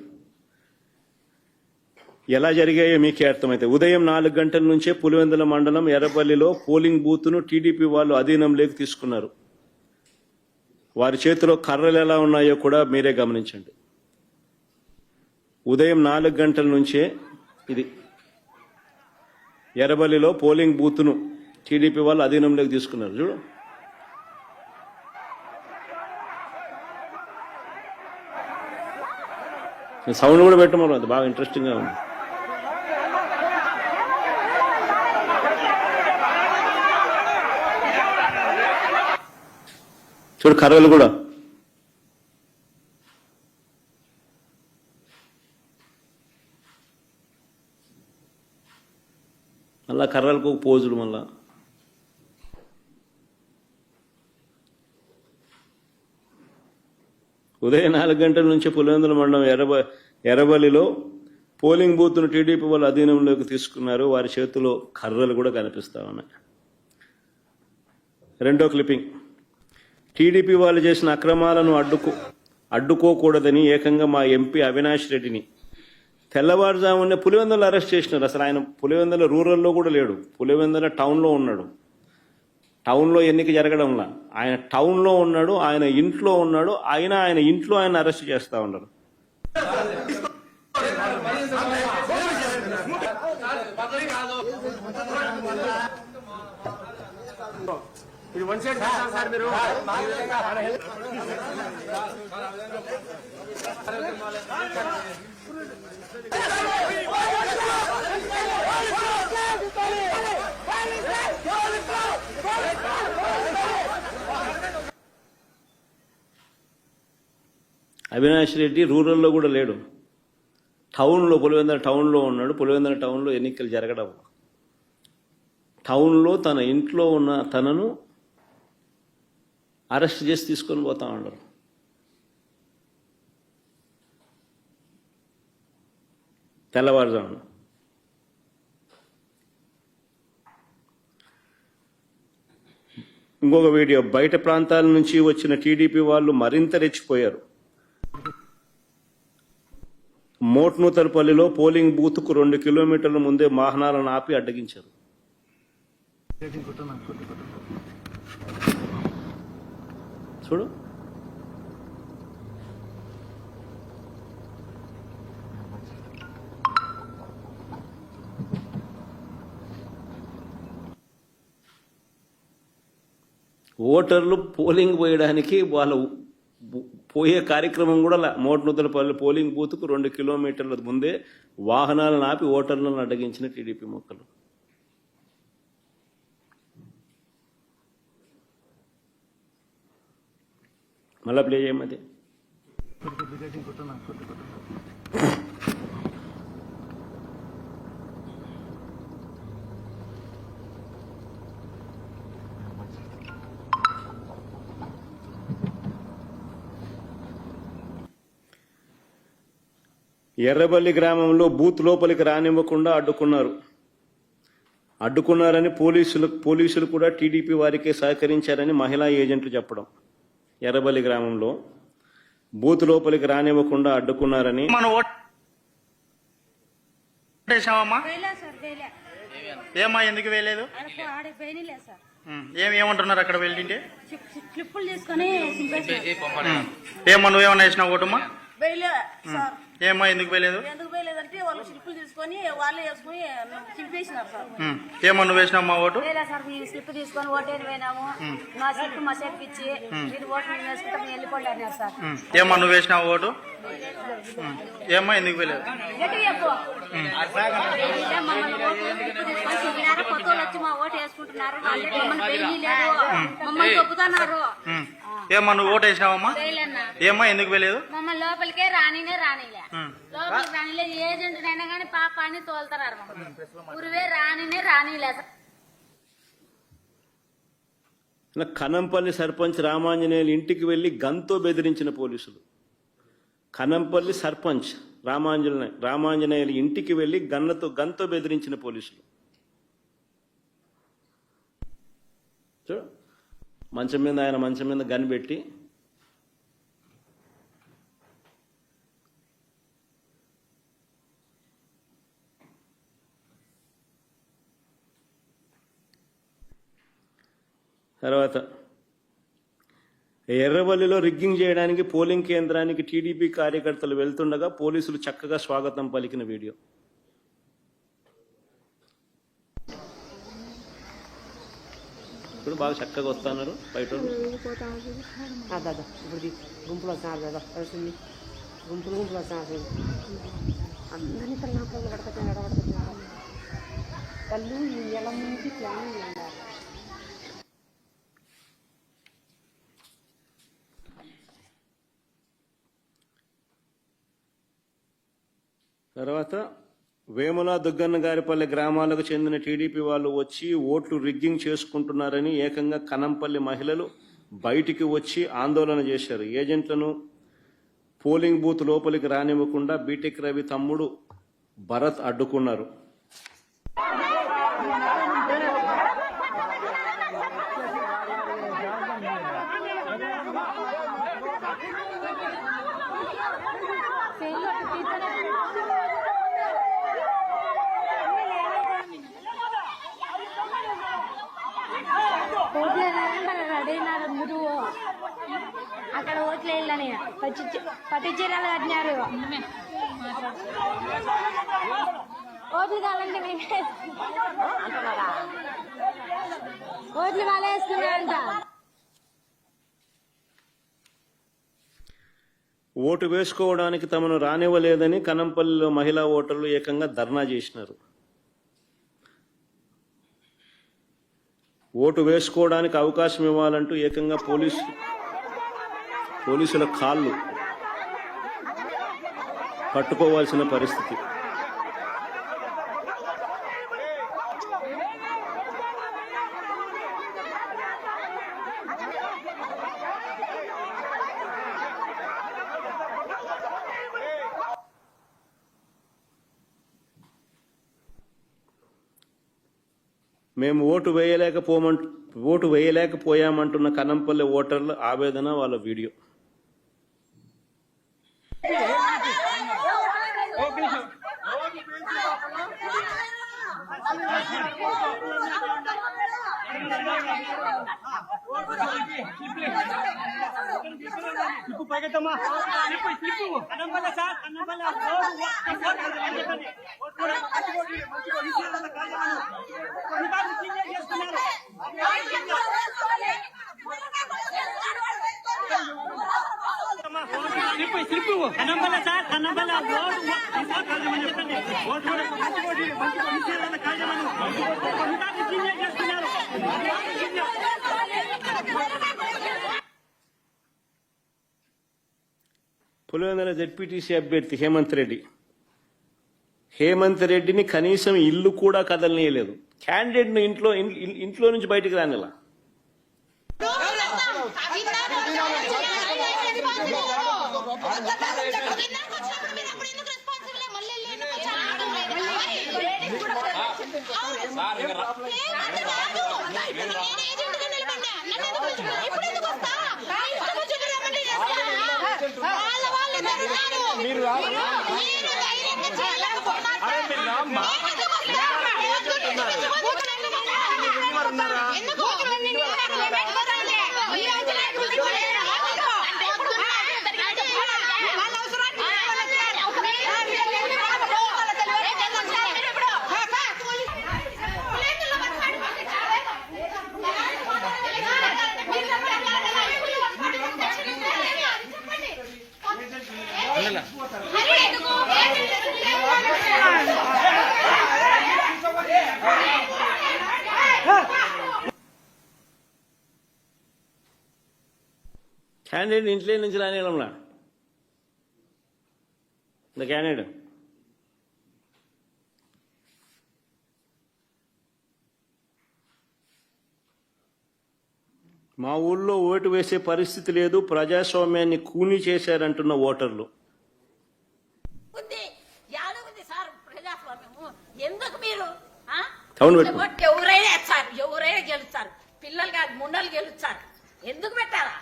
ఎలా జరిగాయో మీకే అర్థమైతే. ఉదయం 4 గంటల నుంచే పులివెందుల మండలం ఎర్రపల్లిలో పోలింగ్ బూత్ను టీడీపీ వాళ్ళు అధీనంలోకి తీసుకున్నారు. వారి చేతిలో కర్రలు ఎలా ఉన్నాయో కూడా మీరే గమనించండి. ఉదయం 4 గంటల నుంచే ఇది ఎర్రబల్లిలో పోలింగ్ బూత్ను టీడీపీ వాళ్ళు అధీనంలోకి తీసుకున్నారు. చూడు, సౌండ్ కూడా పెట్టమన్నారు, అది బాగా ఇంట్రెస్టింగ్గా ఉంది. చూడు కర్రలు కూడా. మళ్ళా కర్రలకు పోజులు. మళ్ళా ఉదయం 4 గంటల నుంచి పులివెందుల మండలం ఎర్రబల్లిలో పోలింగ్ బూత్ను టీడీపీ వాళ్ళు అధీనంలోకి తీసుకున్నారు. వారి చేతిలో కర్రలు కూడా కనిపిస్తా ఉన్నాయి. రెండో క్లిప్పింగ్. టీడీపీ వాళ్ళు చేసిన అక్రమాలను అడ్డుకోకూడదని ఏకంగా మా ఎంపీ అవినాష్ రెడ్డిని తెల్లవారుజామునే పులివెందులు అరెస్ట్ చేసినారు. అసలు ఆయన పులివెందుల రూరల్లో కూడా లేడు, పులివెందుల టౌన్లో ఉన్నాడు. టౌన్లో ఎన్నిక జరగడంలా ఆయన టౌన్లో ఉన్నాడు, ఆయన ఇంట్లో ఉన్నాడు. ఆయన ఇంట్లో ఆయన అరెస్ట్ చేస్తా ఉన్నారు. ఇది వన్ సైడ్ సార్ మీరు అవినాష్ రెడ్డి రూరల్లో కూడా లేడు, టౌన్లో పులివెందుల టౌన్లో ఉన్నాడు. పులివెందుల టౌన్లో ఎన్నికలు జరగడం, టౌన్లో తన ఇంట్లో ఉన్న తనను అరెస్ట్ చేసి తీసుకొని పోతా ఉన్నారు. తెల్లవారుజామున ఇంకొక వీడియో. బయట ప్రాంతాల నుంచి వచ్చిన టీడీపీ వాళ్ళు మరింత రెచ్చిపోయారు. మోట్నూతలపల్లిలో పోలింగ్ బూత్కు 2 కిలోమీటర్ల ముందే వాహనాలను ఆపి అడ్డగించారు. చూడు, ఓటర్లు పోలింగ్ పోయడానికి వాళ్ళు పోయే కార్యక్రమం కూడా మోట్నూతలపల్లి పోలింగ్ బూత్కు 2 కిలోమీటర్ల ముందే వాహనాలను ఆపి ఓటర్లను అడ్డగించిన టీడీపీ మొక్కలు. మళ్ళా ప్లే చేయమది. ఎర్రబల్లి గ్రామంలో బూత్ లోపలికి రానివ్వకుండా అడ్డుకున్నారని పోలీసులు కూడా టీడీపీ వారికే సహకరించారని మహిళా ఏజెంట్లు చెప్పడం. ఎర్రబల్లి గ్రామంలో బూత్ లోపలికి రానివ్వకుండా అడ్డుకున్నారని. మన ఓటేసావమ్మా? ఏమ్మా ఎందుకు వేయలేదు? ఏమంటున్నారు అక్కడ వెళ్ళింటే? ఏమ్మా నువ్వేమన్నా వేసినావు ఓటమ్మా? ఏమ్మా ఎందుకు వేయలేదు? అంటే వాళ్ళు స్లిప్పులు తీసుకొని వాళ్ళే వేసుకుని చింపేసినారు సార్. ఏమో నువ్వు వేసినావు మా ఓటు? సార్ మేము స్లిప్ తీసుకొని ఓటేని పోయినాము, మా స్లిప్ మా సేపు ఇచ్చి మీరు ఓటు మేము వేసుకుంటాం మేము వెళ్ళిపోండి అన్నారు సార్. ఏమ్మా నువ్వు వేసినావు ఓటు? ఏమ్మా ఎందుకు వేయలేదు? కొత్త వాళ్ళు వచ్చి మా ఓటు వేసుకుంటున్నారు, మమ్మల్ని తొక్కుతున్నారు. ఏమ్మా నువ్వు ఓటు వేసినావమ్మా? ఏమ్మా ఎందుకు వేయలేదు? మమ్మల్ని లోపలికే రానిలే లోపలికి రానిలే. ఏజెంట్ అయినా కానీ పాపాన్ని తోలుతున్నారు, ఊరివే రానిలే. కనంపల్లి సర్పంచ్ రామాంజనేయులు ఇంటికి వెళ్లి గన్తో బెదిరించిన పోలీసులు. కనంపల్లి సర్పంచ్ రామాంజనేయులు ఇంటికి వెళ్లి గన్తో బెదిరించిన పోలీసులు. మంచం మీద గన్ పెట్టి తర్వాత ఎర్రవల్లిలో రిగ్గింగ్ చేయడానికి పోలింగ్ కేంద్రానికి టీడీపీ కార్యకర్తలు వెళ్తుండగా పోలీసులు చక్కగా స్వాగతం పలికిన వీడియో. ఇప్పుడు బాగా చక్కగా వస్తున్నారు బయట. గుంపులు వస్తున్నారు, గుంపులు వస్తున్నారు. అందరినీ తల్లి పడకపోతే కళ్ళు ఎలా ముందు ప్లాన్ ఉండాలి. తర్వాత వేముల దుగ్గన్న గారిపల్లి గ్రామాలకు చెందిన టీడీపీ వాళ్ళు వచ్చి ఓట్లు రిగ్గింగ్ చేసుకుంటున్నారని ఏకంగా కనంపల్లి మహిళలు బయటికి వచ్చి ఆందోళన చేశారు. ఏజెంట్లను పోలింగ్ బూత్ లోపలికి రానివ్వకుండా బీటెక్ రవి తమ్ముడు భరత్ అడ్డుకున్నారు. అక్కడ ఓట్లు వేయాలని పట్టించీరాలు కట్టినారు. ఓట్లు కావాలంటే ఓట్లు వాళ్ళే వేసుకున్నారంట. ఓటు వేసుకోవడానికి తమను రానివ్వలేదని కనంపల్లిలో మహిళా ఓటర్లు ఏకంగా ధర్నా చేసినారు. ఓటు వేసుకోవడానికి అవకాశం ఇవ్వాలంటూ ఏకంగా పోలీసుల కాళ్ళు పట్టుకోవాల్సిన పరిస్థితి. మేము ఓటు వేయలేకపోయామంటున్న కనంపల్లి ఓటర్ల ఆవేదన, వాళ్ళ వీడియో. పులివెందుల జెడ్పీటీసీ అభ్యర్థి హేమంత్ రెడ్డిని కనీసం ఇల్లు కూడా కదలనీయలేదు. క్యాండిడేట్ను ఇంట్లో నుంచి బయటికి రానిలా. కిందకి వచ్చినప్పుడు మీరు అప్పుడు ఎందుకు రెస్పాన్సిబుల్ క్యాండిడేట్ ఇంట్లో నుంచి రానివ్వడంలా ద క్యాండిడేట్ మా ఊళ్ళో ఓటు వేసే పరిస్థితి లేదు, ప్రజాస్వామ్యాన్ని కూనీ చేశారంటున్న ఓటర్లు. ఉంది యాడ ఉంది సార్ ప్రజాస్వామ్యము? ఎందుకు మీరు అవును పెట్టు. ఎవరైనా వేస్తారు, ఎవరైనా గెలుస్తారు, పిల్లలు కాదు ముండలు గెలుస్తారు, ఎందుకు పెట్టారా?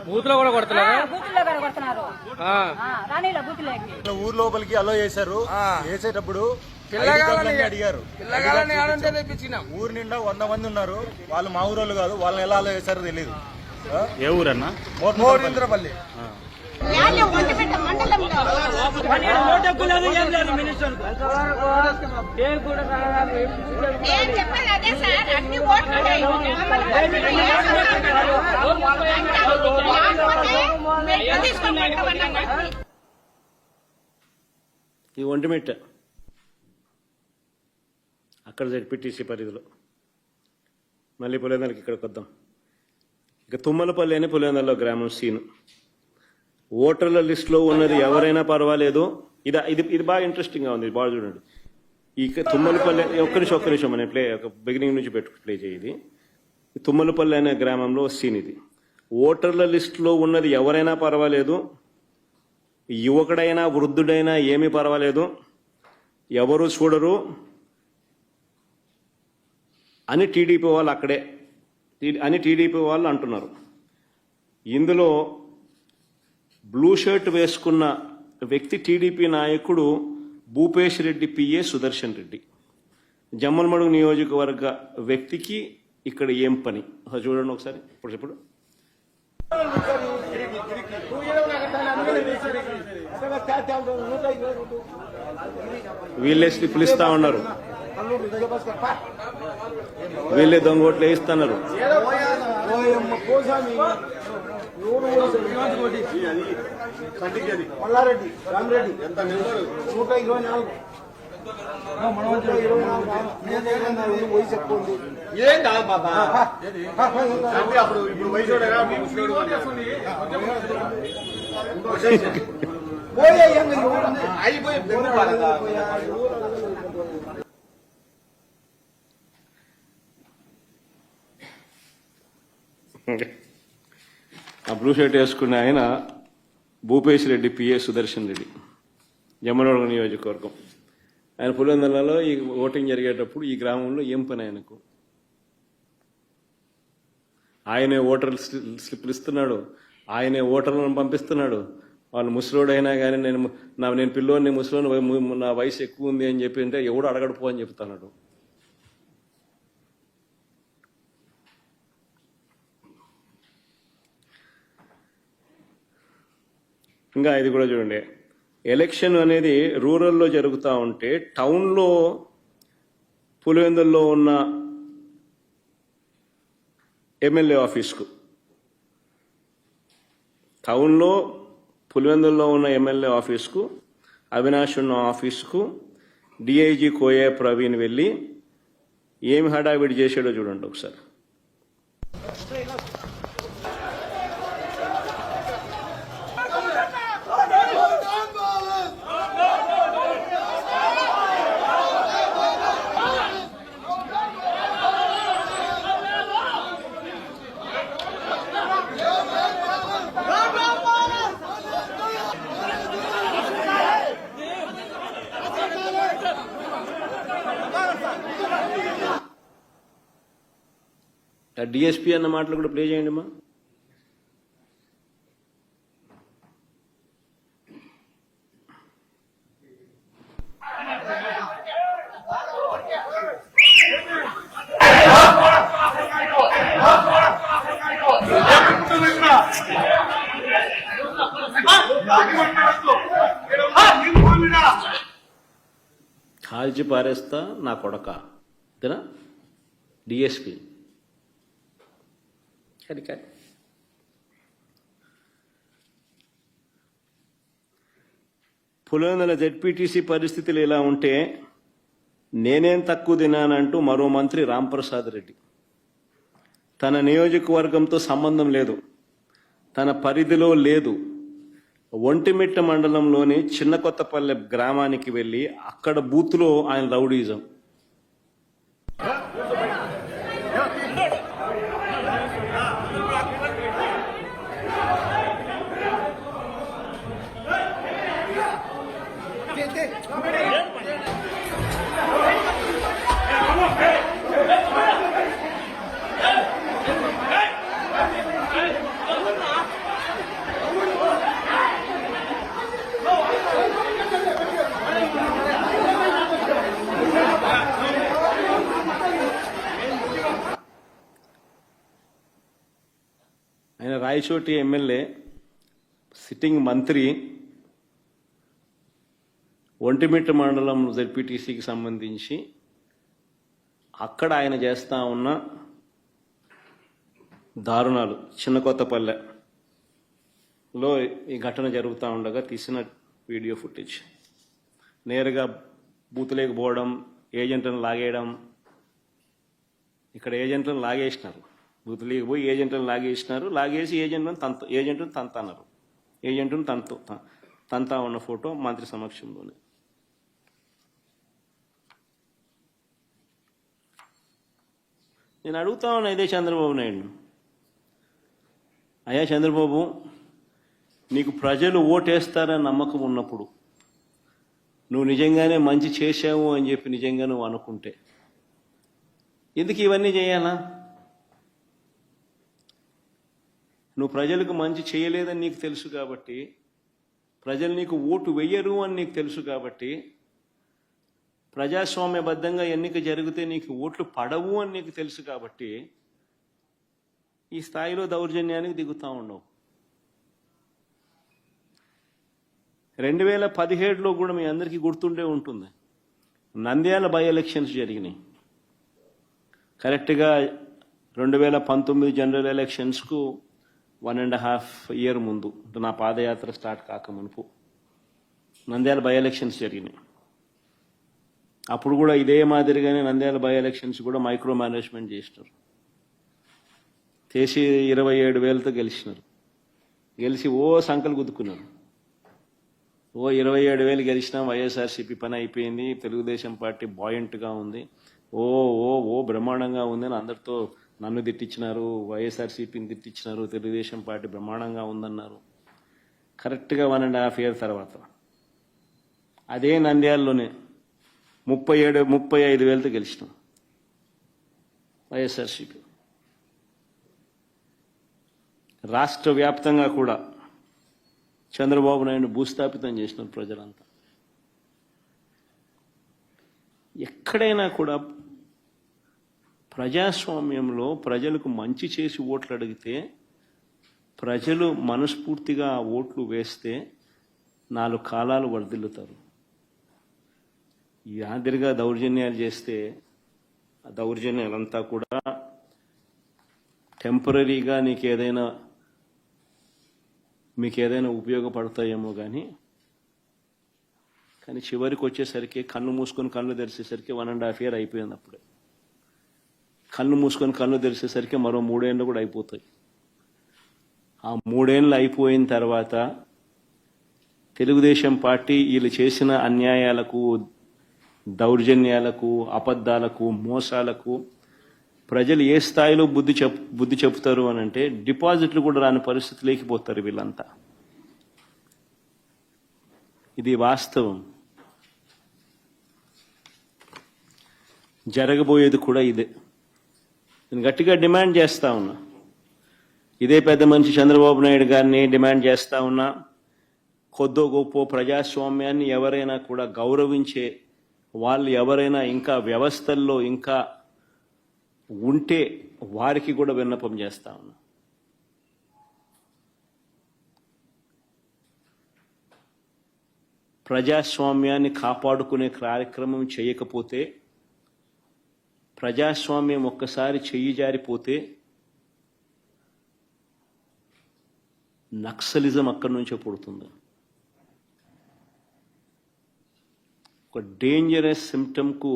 బూత్ లో కూడా కొడుతున్నారు. ఊరు లోపలికి అలో చేశారు. వేసేటప్పుడు పిల్లగాలని అడిగారు. ఊరు నిండా 100 మంది ఉన్నారు. వాళ్ళు మా ఊరోళ్ళు కాదు. వాళ్ళని ఎలా అలో చేశారో తెలియదు. ఏ ఊరన్నా? మోరింద్రపల్లి. ఈ ఒంటిమిట్ట అక్కడ జడ్పీటీసీ పరిధిలో, మళ్ళీ పులివెందులకి ఇక్కడికి వద్దాం. ఇక తుమ్మలపల్లి అని పులివెందులలో గ్రామం సీను. ఓటర్ల లిస్టులో ఉన్నది ఎవరైనా పర్వాలేదు. ఇది బాగా ఇంట్రెస్టింగ్గా ఉంది, బాగా చూడండి. ఇక తుమ్మలపల్లి ఒక్క నిమిషం మనం బిగినింగ్ నుంచి ప్లే చేయి. తుమ్మలపల్లి అనే గ్రామంలో సీన్ ఇది. ఓటర్ల లిస్టులో ఉన్నది ఎవరైనా పర్వాలేదు, యువకుడైనా వృద్ధుడైనా ఏమీ పర్వాలేదు, ఎవరు చూడరు అని టీడీపీ వాళ్ళు అంటున్నారు. ఇందులో బ్లూ షర్ట్ వేసుకున్న వ్యక్తి టీడీపీ నాయకుడు భూపేష్ రెడ్డి పిఏ సుదర్శన్ రెడ్డి. జమ్మలమడుగు నియోజకవర్గ వ్యక్తికి ఇక్కడ ఏం పని చూడండి ఒకసారి. ఇప్పుడు వీళ్ళే స్లిప్పులు ఇస్తా ఉన్నారు, వీళ్ళే దొంగ ఓట్లు వేయిస్తున్నారు. మల్లారెడ్డి రామరెడ్డి 124 వయసు ఎక్కువ ఉంది. ఏం కాదు బాబా, అప్పుడు ఇప్పుడు వయసు అయిపోయి ఆ బ్లూ షర్ట్ వేసుకున్న ఆయన భూపేష్ రెడ్డి పిఏ సుదర్శన్ రెడ్డి, జమ్మలమడుగు నియోజకవర్గం. ఆయన పులివెందులలో ఈ ఓటింగ్ జరిగేటప్పుడు ఈ గ్రామంలో ఏం పని ఆయనకు? ఆయనే ఓటర్ స్లిప్లు ఇస్తున్నాడు, ఆయనే ఓటర్లను పంపిస్తున్నాడు. వాళ్ళు ముసలోడైనా కానీ నేను పిల్లోని ముసలోని నా వయసు ఎక్కువ ఉంది అని చెప్పి అంటే ఎవడు అడగడుపో అని చెప్తున్నాడు. ఇంకా ఇది కూడా చూడండి, ఎలక్షన్ అనేది రూరల్లో జరుగుతూ ఉంటే టౌన్లో పులివెందుల్లో ఉన్న ఎమ్మెల్యే ఆఫీస్కు, టౌన్లో పులివెందుల్లో ఉన్న ఎమ్మెల్యే ఆఫీస్కు, అవినాష్ ఉన్న ఆఫీస్కు డిఐజీ కోయే ప్రవీణ్ వెళ్ళి ఏమి హడావిడి చేశాడో చూడండి ఒకసారి. ఆ డిఎస్పీ అన్న మాటలు కూడా ప్లే చేయండి అమ్మా. కాల్చి పారేస్తా నా కొడక అంతేనా డిఎస్పీ. కానీ పులివెందుల జెడ్పీటీసీ పరిస్థితులు ఇలా ఉంటే నేనేం తక్కువ తిన్నానంటూ మరో మంత్రి రాంప్రసాద్ రెడ్డి తన నియోజకవర్గంతో సంబంధం లేదు, తన పరిధిలో లేదు, ఒంటిమిట్ట మండలంలోని చిన్న కొత్తపల్లె గ్రామానికి వెళ్ళి అక్కడ బూత్లో ఆయన రౌడీజం. ఆయన రాయచోటి ఎమ్మెల్యే, సిట్టింగ్ మంత్రి, ఒంటిమిట్ట మండలం జెడ్పీటీసీకి సంబంధించి అక్కడ ఆయన చేస్తా ఉన్న దారుణాలు చిన్న కొత్తపల్లెలో ఈ ఘటన జరుగుతూ ఉండగా తీసిన వీడియో ఫుటేజ్. నేరుగా బూతులేకి పోవడం, ఏజెంట్లను లాగేయడం. ఇక్కడ ఏజెంట్లను లాగేసినారు, బూతులేకి పోయి ఏజెంట్లను లాగేసినారు. లాగేసి ఏజెంట్ను తంతన్నారు. ఏజెంట్ను తంతా ఉన్న ఫోటో మంత్రి సమక్షంలోనే. నేను అడుగుతా ఉన్నా ఇదే చంద్రబాబు నాయుడు, అయ్యా చంద్రబాబు, నీకు ప్రజలు ఓటేస్తారని నమ్మకం ఉన్నప్పుడు, నువ్వు నిజంగానే మంచి చేశావు అని చెప్పి నిజంగా నువ్వు అనుకుంటే ఎందుకు ఇవన్నీ చేయాలా? నువ్వు ప్రజలకు మంచి చేయలేదని నీకు తెలుసు కాబట్టి, ప్రజలు నీకు ఓటు వెయ్యరు అని నీకు తెలుసు కాబట్టి, ప్రజాస్వామ్యబద్ధంగా ఎన్నిక జరిగితే నీకు ఓట్లు పడవు అని నీకు తెలుసు కాబట్టి ఈ స్థాయిలో దౌర్జన్యానికి దిగుతూ ఉండవు. 2017లో కూడా మీ అందరికీ గుర్తుండే ఉంటుంది, నంద్యాల బై ఎలక్షన్స్ జరిగినాయి. కరెక్ట్గా 2019 జనరల్ ఎలక్షన్స్కు 1.5 year ముందు, నా పాదయాత్ర స్టార్ట్ కాకమునుపు నంద్యాల బై ఎలక్షన్స్ జరిగినాయి. అప్పుడు కూడా ఇదే మాదిరిగానే నంద్యాల బై ఎలక్షన్స్ కూడా మైక్రో మేనేజ్మెంట్ చేసినారు. చేసి 27,000తో గెలిచినారు. గెలిచి సంకలు గుద్దుకున్నారు. 27,000 గెలిచినా వైఎస్ఆర్సీపీ పని అయిపోయింది, తెలుగుదేశం పార్టీ బాయింట్గా ఉంది, బ్రహ్మాండంగా ఉంది అని అందరితో నన్ను తిట్టించినారు, వైఎస్ఆర్సీపీని తిట్టించినారు, తెలుగుదేశం పార్టీ బ్రహ్మాండంగా ఉందన్నారు. కరెక్ట్గా 1.5 year తర్వాత అదే నంద్యాలలోనే 35,000తో గెలిచినాం వైఎస్ఆర్సీపీ. రాష్ట్ర వ్యాప్తంగా కూడా చంద్రబాబు నాయుడు భూస్థాపితం చేసినారు ప్రజలంతా. ఎక్కడైనా కూడా ప్రజాస్వామ్యంలో ప్రజలకు మంచి చేసి ఓట్లు అడిగితే, ప్రజలు మనస్ఫూర్తిగా ఆ ఓట్లు వేస్తే 4 కాలాలు వర్ధిల్లుతారు. ఈ మాదిరిగా దౌర్జన్యాలు చేస్తే ఆ దౌర్జన్యాలంతా కూడా టెంపరీగా మీకు ఏదైనా ఉపయోగపడతాయేమో కానీ చివరికి వచ్చేసరికి కళ్ళు మూసుకొని కళ్ళు తెరిచేసరికి 1.5 year అయిపోయింది. అప్పుడే కళ్ళు మూసుకొని కళ్ళు తెరిచేసరికి మరో 3 ఏళ్ళు కూడా అయిపోతాయి. ఆ 3 ఏళ్ళు అయిపోయిన తర్వాత తెలుగుదేశం పార్టీ వీళ్ళు చేసిన అన్యాయాలకు, దౌర్జన్యాలకు, అబద్ధాలకు, మోసాలకు ప్రజలు ఏ స్థాయిలో బుద్ధి చెప్తారు అని అంటే, డిపాజిట్లు కూడా రాని పరిస్థితి లేకపోతారు వీళ్ళంతా. ఇది వాస్తవం. జరగబోయేది కూడా ఇదే. నేను గట్టిగా డిమాండ్ చేస్తా ఉన్నా, ఇదే పెద్ద మనిషి చంద్రబాబు నాయుడు గారిని డిమాండ్ చేస్తా ఉన్నా, కొద్దో గొప్ప ప్రజాస్వామ్యాన్ని ఎవరైనా కూడా గౌరవించే వాళ్ళు ఎవరైనా ఇంకా వ్యవస్థల్లో ఇంకా ఉంటే వారికి కూడా విన్నపం చేస్తా ఉన్నా. ప్రజాస్వామ్యాన్ని కాపాడుకునే కార్యక్రమం చేయకపోతే, ప్రజాస్వామ్యం ఒక్కసారి చెయ్యి జారిపోతే నక్సలిజం అక్కడి నుంచే పుడుతుంది. ఒక డేంజరస్ సిమ్టమ్కు,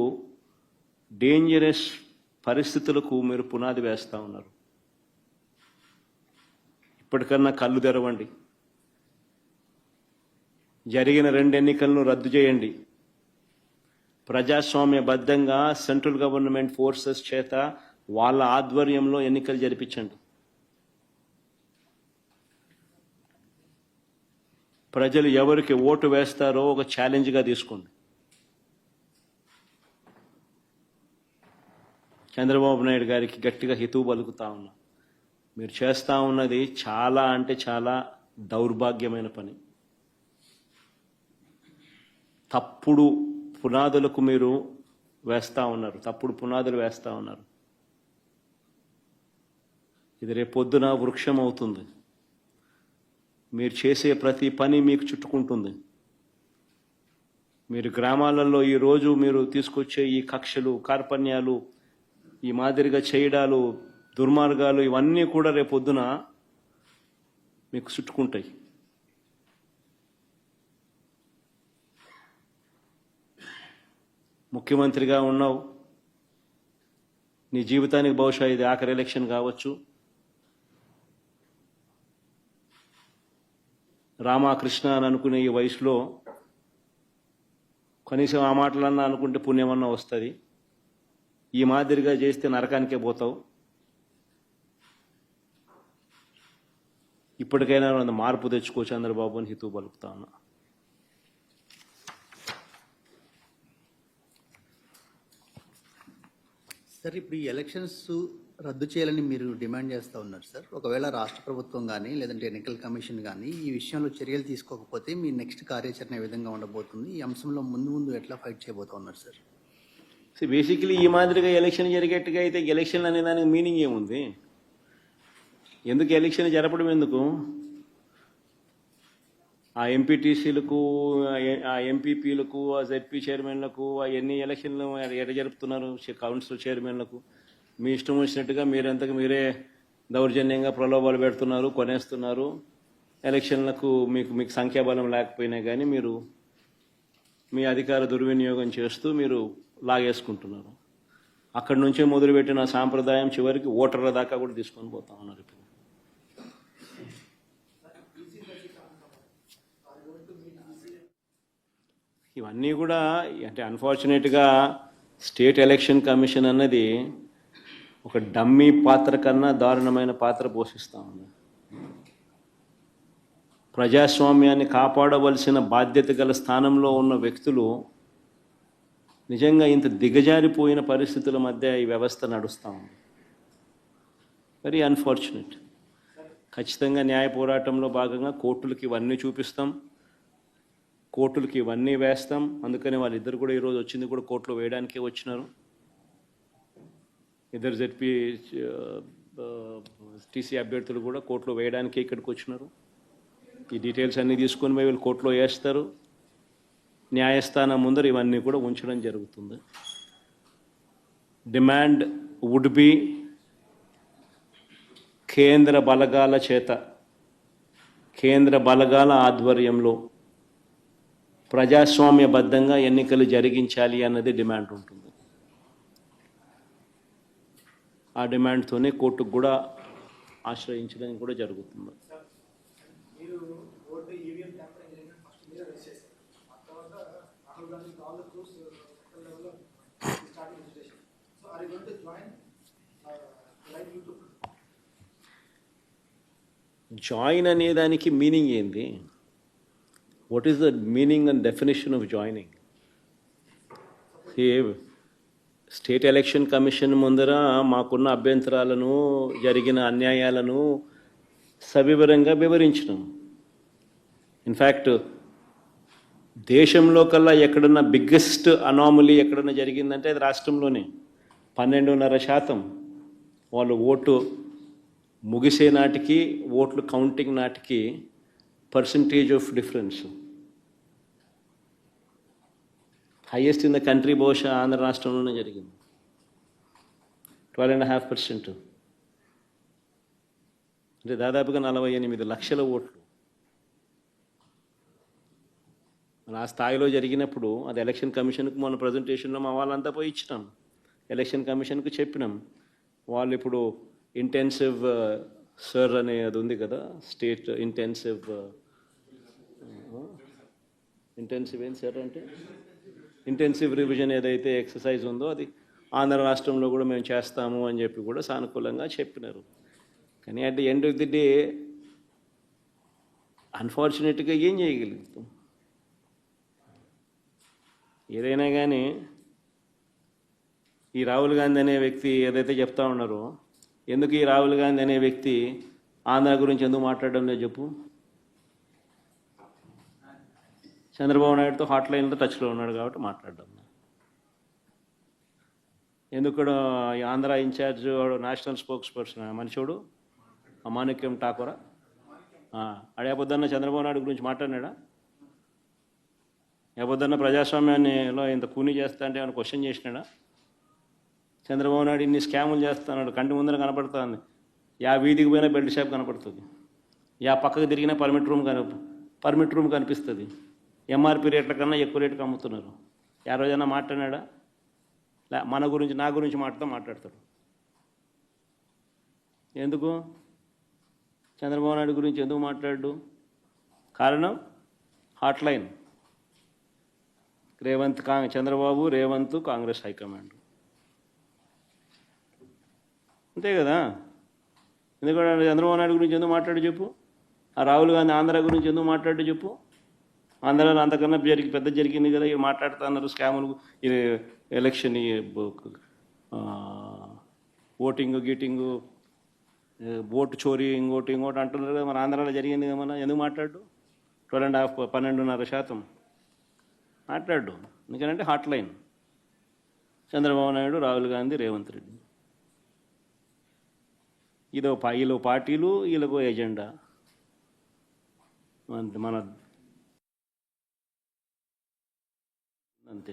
డేంజరస్ పరిస్థితులకు మీరు పునాది వేస్తూ ఉన్నారు. ఇప్పటికన్నా కళ్ళు తెరవండి. జరిగిన 2 ఎన్నికలను రద్దు చేయండి. ప్రజాస్వామ్యబద్ధంగా సెంట్రల్ గవర్నమెంట్ ఫోర్సెస్ చేత వాళ్ళ ఆధ్వర్యంలో ఎన్నికలు జరిపించండి. ప్రజలు ఎవరికి ఓటు వేస్తారో ఒక ఛాలెంజ్గా తీసుకోండి. చంద్రబాబు నాయుడు గారికి గట్టిగా హితవు పలుకుతా ఉన్నా, మీరు చేస్తూ ఉన్నది చాలా అంటే చాలా దౌర్భాగ్యమైన పని. తప్పుడు పునాదులకు మీరు వేస్తూ ఉన్నారు, తప్పుడు పునాదులు వేస్తూ ఉన్నారు. ఇది రేపొద్దున వృక్షం అవుతుంది. మీరు చేసే ప్రతి పని మీకు చుట్టుకుంటుంది. మీరు గ్రామాలలో ఈరోజు మీరు తీసుకొచ్చే ఈ కక్షలు, కార్పణ్యాలు, ఈ మాదిరిగా చేయడాలు, దుర్మార్గాలు, ఇవన్నీ కూడా రేపొద్దున మీకు చుట్టుకుంటాయి. ముఖ్యమంత్రిగా ఉన్నావు, నీ జీవితానికి బహుశా ఇది ఆఖరి ఎలక్షన్ కావచ్చు. రామకృష్ణ అని అనుకునే ఈ వయసులో కనీసం ఆ మాటలన్నా అనుకుంటే పుణ్యమన్నా వస్తుంది. ఈ మాదిరిగా చేస్తే నరకానికే పోతావు. ఇప్పటికైనా మార్పు తెచ్చుకో చంద్రబాబు అని హితవు పలుకుతా ఉన్నా. సార్, ఇప్పుడు ఈ ఎలక్షన్స్ రద్దు చేయాలని మీరు డిమాండ్ చేస్తూ ఉన్నారు సార్. ఒకవేళ రాష్ట్ర ప్రభుత్వం కానీ లేదంటే ఎన్నికల కమిషన్ కానీ ఈ విషయంలో చర్యలు తీసుకోకపోతే మీ నెక్స్ట్ కార్యాచరణ ఏ విధంగా ఉండబోతుంది? ఈ అంశంలో ముందు ఎట్లా ఫైట్ చేయబోతా ఉన్నారు సార్? సో బేసికలీ ఈ మాదిరిగా ఎలక్షన్ జరిగేట్టుగా అయితే ఎలక్షన్ అనే దానికి మీనింగ్ ఏముంది? ఎందుకు ఎలక్షన్ జరపడం ఎందుకు? ఆ ఎంపీటీసీలకు, ఆ ఎంపీపీలకు, ఆ జెడ్పీ చైర్మన్లకు ఎన్ని ఎలక్షన్లు ఎట జరుపుతున్నారు? కౌన్సిల్ చైర్మన్లకు మీ ఇష్టం వచ్చినట్టుగా మీరంతకు మీరే దౌర్జన్యంగా ప్రలోభాలు పెడుతున్నారు, కొనేస్తున్నారు. ఎలక్షన్లకు మీకు సంఖ్యాబలం లేకపోయినా కానీ మీరు మీ అధికార దుర్వినియోగం చేస్తూ మీరు లాగేసుకుంటున్నారు. అక్కడి నుంచే మొదలుపెట్టిన సాంప్రదాయం చివరికి ఓటర్ల దాకా కూడా తీసుకొని పోతా ఉన్నారు. ఇప్పుడు ఇవన్నీ కూడా అంటే అన్ఫార్చునేట్గా స్టేట్ ఎలక్షన్ కమిషన్ అన్నది ఒక డమ్మీ పాత్ర కన్నా దారుణమైన పాత్ర పోషిస్తూ ఉంది. ప్రజాస్వామ్యాన్ని కాపాడవలసిన బాధ్యత గల స్థానంలో ఉన్న వ్యక్తులు నిజంగా ఇంత దిగజారిపోయిన పరిస్థితుల మధ్య ఈ వ్యవస్థ నడుస్తూ ఉంది. Very unfortunate. ఖచ్చితంగా న్యాయ పోరాటంలో భాగంగా కోర్టులకి ఇవన్నీ చూపిస్తాం, కోర్టులకి ఇవన్నీ వేస్తాం. అందుకని వాళ్ళిద్దరు కూడా ఈరోజు వచ్చింది కూడా కోర్టులో వేయడానికే వచ్చినారు. ఇద్దరు జెడ్పీ టీసీ అభ్యర్థులు కూడా కోర్టులో వేయడానికే ఇక్కడికి వచ్చినారు. ఈ డీటెయిల్స్ అన్నీ తీసుకొని పోయి వీళ్ళు కోర్టులో వేస్తారు. న్యాయస్థానం ముందర ఇవన్నీ కూడా ఉంచడం జరుగుతుంది. డిమాండ్ వుడ్ బి కేంద్ర బలగాల చేత, కేంద్ర బలగాల ఆధ్వర్యంలో ప్రజాస్వామ్యబద్ధంగా ఎన్నికలు జరిగించాలి అన్నది డిమాండ్ ఉంటుంది. ఆ డిమాండ్తోనే కోర్టుకు కూడా ఆశ్రయించడం కూడా జరుగుతుంది. జాయిన్ అనేదానికి మీనింగ్ ఏంది? What is the meaning and definition of joining? State election commission ముందర మాకున్న అభ్యంతరాలను, జరిగిన అన్యాయాలను సవివరంగా వివరించినాం. ఇన్ఫ్యాక్ట్ దేశంలో కల్లా ఎక్కడన్నా బిగ్గెస్ట్ అనామలీ ఎక్కడన్నా జరిగిందంటే అది రాష్ట్రంలోనే. 12.5% వాళ్ళు ఓటు ముగిసే నాటికి, ఓట్లు కౌంటింగ్ నాటికి percentage of difference highest in the country బహుశా ఆంధ్ర రాష్ట్రంలోనే జరిగింది. 12.5%. అంటే దాదాపుగా 48 లక్షల ఓట్లు. ఆ స్థాయిలో జరిగినప్పుడు అది ఎలక్షన్ కమిషన్కు మన ప్రజెంటేషన్లో మా వాళ్ళంతా పోయి ఇచ్చినాం. ఎలక్షన్ కమిషన్కు చెప్పినాం. వాళ్ళు ఇప్పుడు ఇంటెన్సివ్ సర్ అనే అది ఉంది కదా, స్టేట్ ఇంటెన్సివ్ ఏం సార్ అంటే ఇంటెన్సివ్ రివిజన్ ఏదైతే ఎక్సర్సైజ్ ఉందో అది ఆంధ్ర రాష్ట్రంలో కూడా మేము చేస్తాము అని చెప్పి కూడా సానుకూలంగా చెప్పినారు. కానీ at the end of the day అన్ఫార్చునేట్గా ఏం చేయగలుగుతాం? ఏదైనా కానీ ఈ రాహుల్ గాంధీ అనే వ్యక్తి ఏదైతే చెప్తా ఉన్నారో, ఎందుకు ఈ రాహుల్ గాంధీ అనే వ్యక్తి ఆంధ్ర గురించి ఎందుకు మాట్లాడడం లేదు చెప్పు? చంద్రబాబు నాయుడుతో హాట్లైన్లో టచ్లో ఉన్నాడు కాబట్టి మాట్లాడడం. ఎందుకు ఈ Andhra in-charge national spokesperson మనిషిడు మాణిక్యం ఠాకూరా అడే పొద్దున్న చంద్రబాబు నాయుడు గురించి మాట్లాడినాడా? ఏ పొద్దున్న ప్రజాస్వామ్యాన్నిలో ఇంత కూని చేస్తా అంటే ఏమైనా క్వశ్చన్ చేసినాడా? చంద్రబాబు నాయుడు ఇన్ని స్కాములు చేస్తున్నాడు, కంటి ముందర కనపడుతుంది. యా వీధికి పోయినా బెల్ట్ షాప్ కనపడుతుంది, యా పక్కకు తిరిగినా పర్మిట్ రూమ్ కనిపిస్తుంది. ఎంఆర్పి రేట్ల కన్నా ఎక్కువ రేటుకి అమ్ముతున్నారు. ఏ రోజైనా మాట్లాడినాడా? మన గురించి, నా గురించి మాట్లాడతాడు. ఎందుకు చంద్రబాబు నాయుడు గురించి ఎందుకు మాట్లాడు? కారణం హాట్లైన్. చంద్రబాబు, రేవంత్, కాంగ్రెస్ హైకమాండ్. అంతే కదా. ఎందుకంటే చంద్రబాబు నాయుడు గురించి ఎందుకు మాట్లాడు చెప్పు? ఆ రాహుల్ గాంధీ ఆంధ్ర గురించి ఎందుకు మాట్లాడు చెప్పు? ఆంధ్రాలో అంతకన్నా పెద్ద జరిగింది కదా, ఇవి మాట్లాడుతున్నారు. స్కాములు, ఇది ఎలక్షన్, ఓటింగ్ గీటింగు, ఓటు చోరీ, ఇంకోటి అంటున్నారు కదా. మన ఆంధ్రాలో జరిగింది కదా, మన ఎందుకు మాట్లాడు? 12.5% మాట్లాడు. ఎందుకంటే హాట్లైన్ చంద్రబాబు నాయుడు, రాహుల్ గాంధీ, రేవంత్ రెడ్డి. వీళ్ళు పార్టీలు, వీళ్ళకు ఎజెండా. మన అంతే.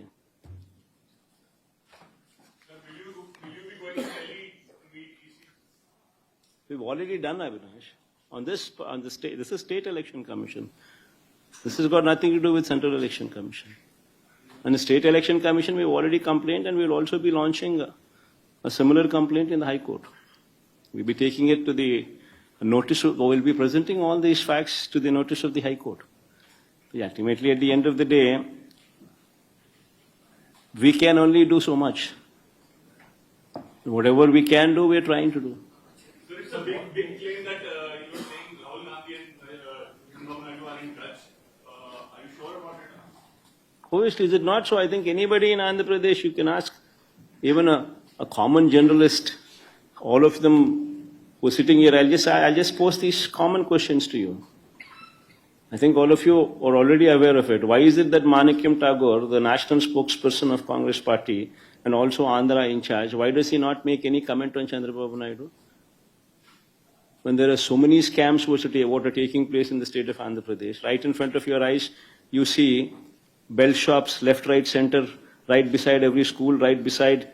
We've already done, Avinash. On the state, this is State Election Commission. This has got nothing to do with Central Election Commission. And the State Election Commission, we've already complained, and we'll also be launching a similar complaint in the High Court. We'll be taking it to the notice, we'll be presenting all these facts to the notice of the High Court. Ultimately, at the end of the day, we can only do so much. Whatever we can do, we're trying to do. So it's a big claim that you're saying Rahul Gandhi and Chandrababu Naidu are in touch. Are you sure about it? Obviously, is it not so? I think anybody in Andhra Pradesh, you can ask, even a common generalist, all of them who are sitting here, I'll just pose these common questions to you. I think all of you are already aware of it. Why is it that Manikyam Tagore, the national spokesperson of Congress party and also Andhra in charge, why does he not make any comment on Chandrababu Naidu? When there are so many scams what are taking place in the state of Andhra Pradesh, right in front of your eyes, you see belt shops, left, right, center, right beside every school, right beside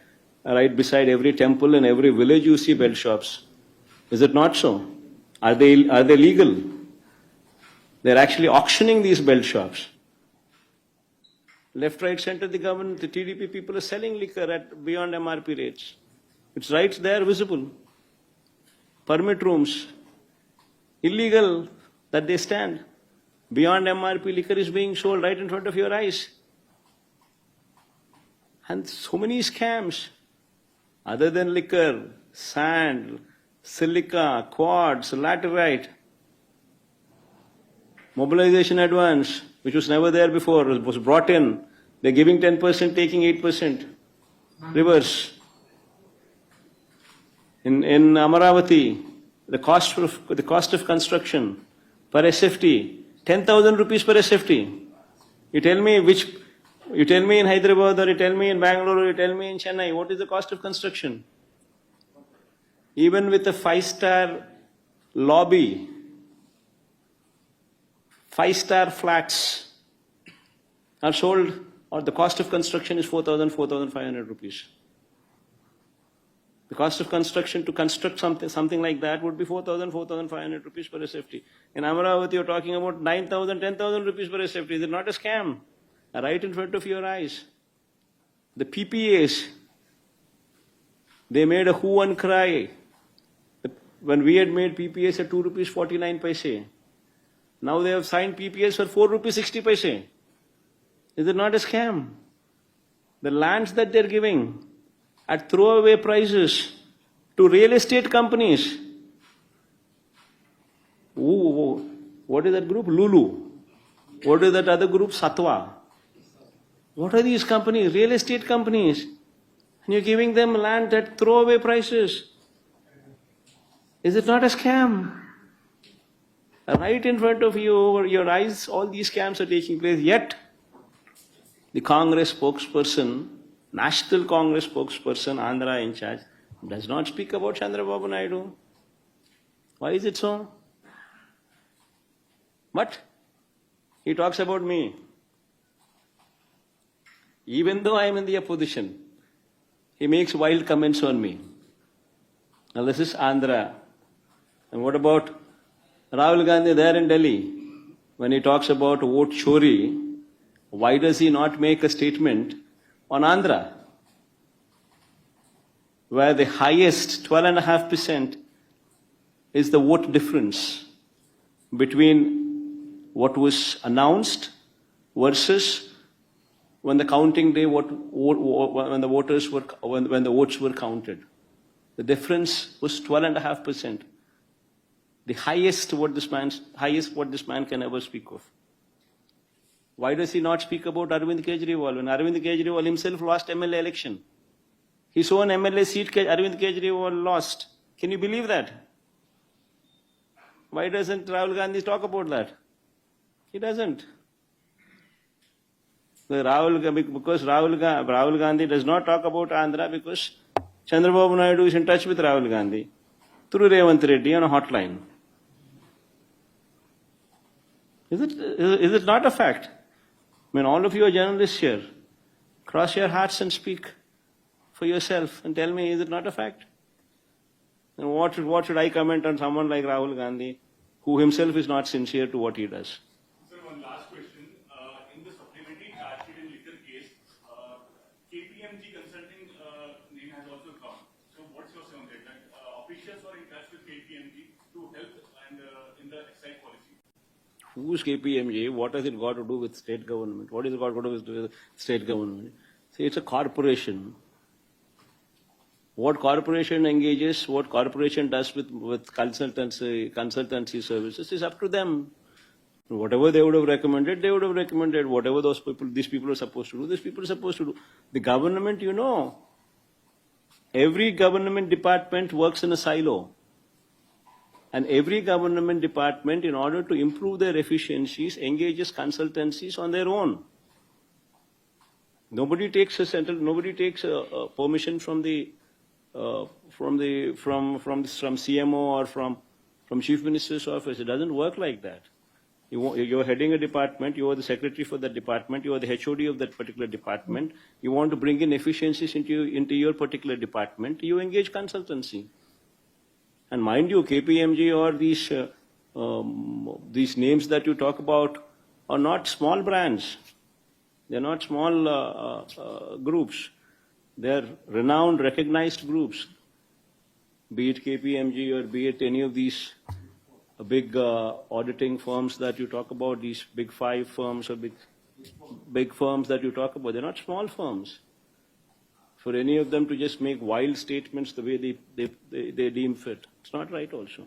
every temple and every village you see belt shops. Is it not so? Are they legal? They're actually auctioning these belt shops. Left, right, center, the government, the TDP people are selling liquor at beyond MRP rates. It's right there, visible. Permit rooms, illegal that they stand. Beyond MRP, liquor is being sold right in front of your eyes. And so many scams. Other than liquor, sand, silica, quartz, laterite, mobilization advance, which was never there before, was brought in. They're giving 10%, taking 8%. Reverse. In Amaravati, the cost of construction per SFT, 10,000 rupees per SFT. You tell me in Hyderabad, or you tell me in Bangalore, or you tell me in Chennai, what is the cost of construction? Even with a 5-star lobby, 5-star flats are sold, or the cost of construction is 4,500 rupees. The cost of construction to construct something like that would be 4,500 rupees per SFT. In Amaravati, you're talking about 9,000, 10,000 rupees per SFT. Is it not a scam? Right in front of your eyes. The PPAs, they made a hue and cry. When we had made PPAs at 2 rupees 49 paise. Now they have signed PPAs for 4 rupees 60 paise. Is it not a scam? The lands that they're giving at throwaway prices to real estate companies. Ooh, what is that group? Lulu. What is that other group? Satwa. What are these companies? Real estate companies. And you're giving them land at throwaway prices. Is it not a scam? Right in front of you, over your eyes, all these scams are taking place. Yet, the Congress spokesperson, National Congress spokesperson, Andhra in charge, does not speak about Chandrababu Naidu. Why is it so? But he talks about me. Even though I am in the opposition, he makes wild comments on me. Now this is Andhra. And what about Rahul Gandhi there in Delhi? When he talks about vote chori, why does he not make a statement on Andhra, where the highest 12.5% is the vote difference between what was announced versus when the counting day, when the votes were counted. The difference was 12.5%. The highest what this man can ever speak of. Why does he not speak about Arvind Kejriwal? When Arvind Kejriwal himself lost MLA election, his own MLA seat Arvind Kejriwal lost. Can you believe that? Why doesn't Rahul Gandhi talk about that? He doesn't. Because Rahul Gandhi does not talk about Andhra because Chandrababu Naidu is in touch with Rahul Gandhi through Revant Reddy on a hotline. Is it not a fact? I mean, all of you are journalists here. Cross your hearts and speak for yourself and tell me, is it not a fact? And what should I comment on someone like Rahul Gandhi, who himself is not sincere to what he does? Sir, one last question. In the supplementary charge sheet in liquor case, KPMG Consulting name has also come. So what's your say on that? Officials were in touch with KPMG to help and in the excise policy. Who's KPMG? What has it got to do with state government? What is it got to do with state government? See, it's a corporation. What corporation engages, what corporation does with consultancy services is up to them. Whatever they would have recommended, they would have recommended. Whatever these people are supposed to do, these people are supposed to do. The government, every government department works in a silo. And every government department, in order to improve their efficiencies, engages consultancies on their own. Nobody takes permission from CMO or from Chief Minister's office. It doesn't work like that. You're heading a department. You are the secretary for that department. You are the HOD of that particular department. You want to bring in efficiencies into your particular department. You engage consultancy. And mind you, KPMG or these names that you talk about are not small brands. They're not small groups. They're renowned, recognized groups. Be it KPMG or be it any of these big auditing firms that you talk about, these big 5 firms or big firms that you talk about, they're not small firms. For any of them to just make wild statements the way they deem fit, it's not right also.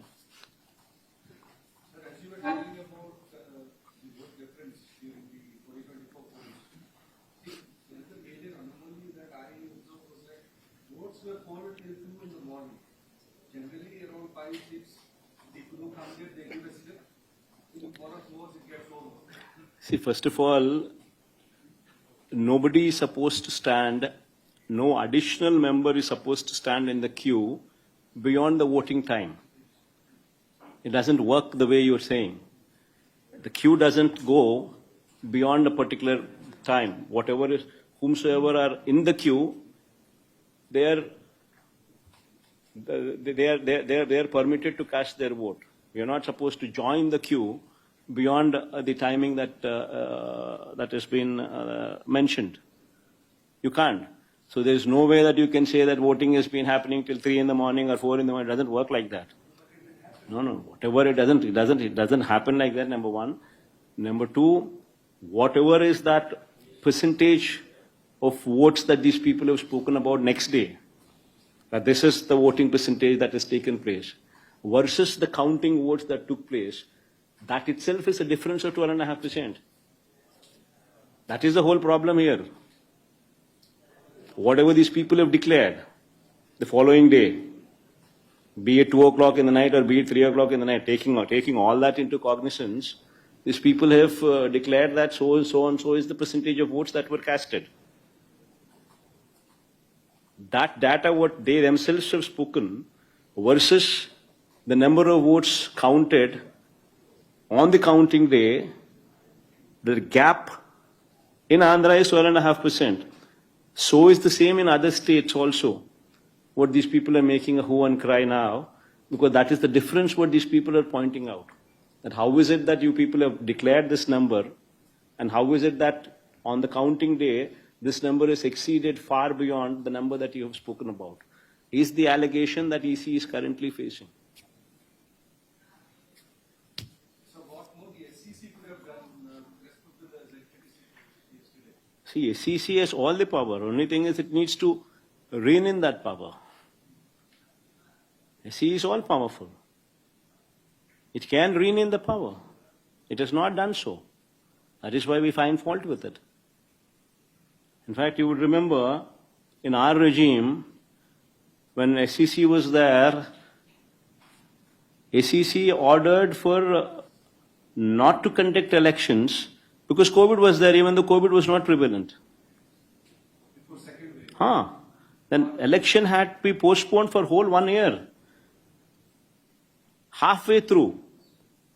Sir, as you were telling about the vote difference during the 2024 polls, there is a major anomaly that I observed was that 40 seats. If no candidate, they give a slip. If one or two votes, it gets over. See, first of all, nobody is supposed to stand, no additional member is supposed to stand in the queue beyond the voting time. It doesn't work the way you're saying. The queue doesn't go beyond a particular time. Whatever is, whomsoever are in the queue, they are permitted to cast their vote. You're not supposed to join the queue beyond the timing that that has been mentioned. You can't. So there is no way that you can say that voting has been happening till 3 in the morning or 4 in the morning. It doesn't work like that. No. Whatever, it doesn't happen like that, number one. Number two, whatever is that percentage of votes that these people have spoken about next day, that this is the voting percentage that has taken place, versus the counting votes that took place, that itself is a difference of 12.5%. That is the whole problem here. Whatever these people have declared the following day, be it 2 o'clock in the night or be it 3 o'clock in the night, taking all that into cognizance, these people have declared that so and so is the percentage of votes that were casted. That data, what they themselves have spoken, versus the number of votes counted on the counting day, the gap in Andhra is 12.5%. So is the same in other states also. What these people are making a hue and cry now, because that is the difference what these people are pointing out. That how is it that you people have declared this number, and how is it that on the counting day, this number is exceeded far beyond the number that you have spoken about, is the allegation that EC is currently facing. So what more the SEC could have done with respect to the electricity yesterday? See, SEC has all the power. Only thing is it needs to rein in that power. SEC is all powerful. It can rein in the power. It has not done so. That is why we find fault with it. In fact, you would remember in our regime, when SEC was there, SEC ordered for not to conduct elections because COVID was there, even though COVID was not prevalent. It was second wave. Then election had to be postponed for whole 1 year. Halfway through,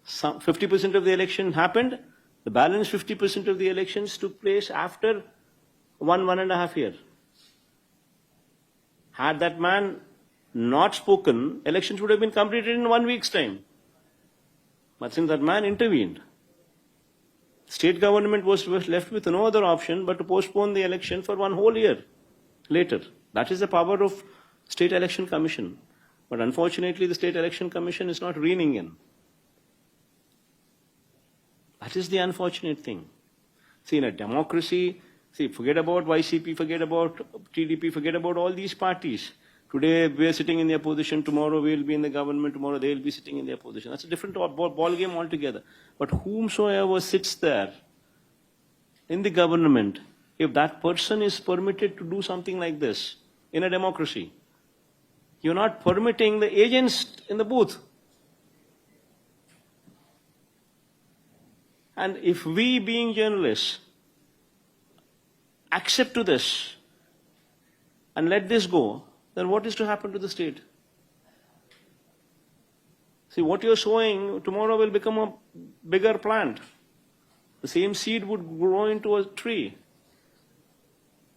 50% of the election happened. The balance 50% of the elections took place after 1.5 years. Had that man not spoken, elections would have been completed in 1 week's time. But since that man intervened, state government was left with no other option but to postpone the election for 1 whole year later. That is the power of State Election Commission. But unfortunately, the State Election Commission is not reining in. That is the unfortunate thing. See, in a democracy, forget about YCP, forget about TDP, forget about all these parties. Today, we are sitting in the opposition. Tomorrow, we will be in the government. Tomorrow, they will be sitting in the opposition. That's a different ball game altogether. But whomsoever sits there in the government, if that person is permitted to do something like this in a democracy, you're not permitting the agents in the booth. And if we, being journalists, accept to this and let this go, then what is to happen to the state? See, what you're sowing tomorrow will become a bigger plant. The same seed would grow into a tree.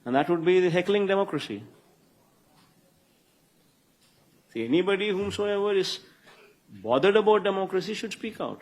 And that would be the heckling democracy. See, anybody whomsoever is bothered about democracy should speak out.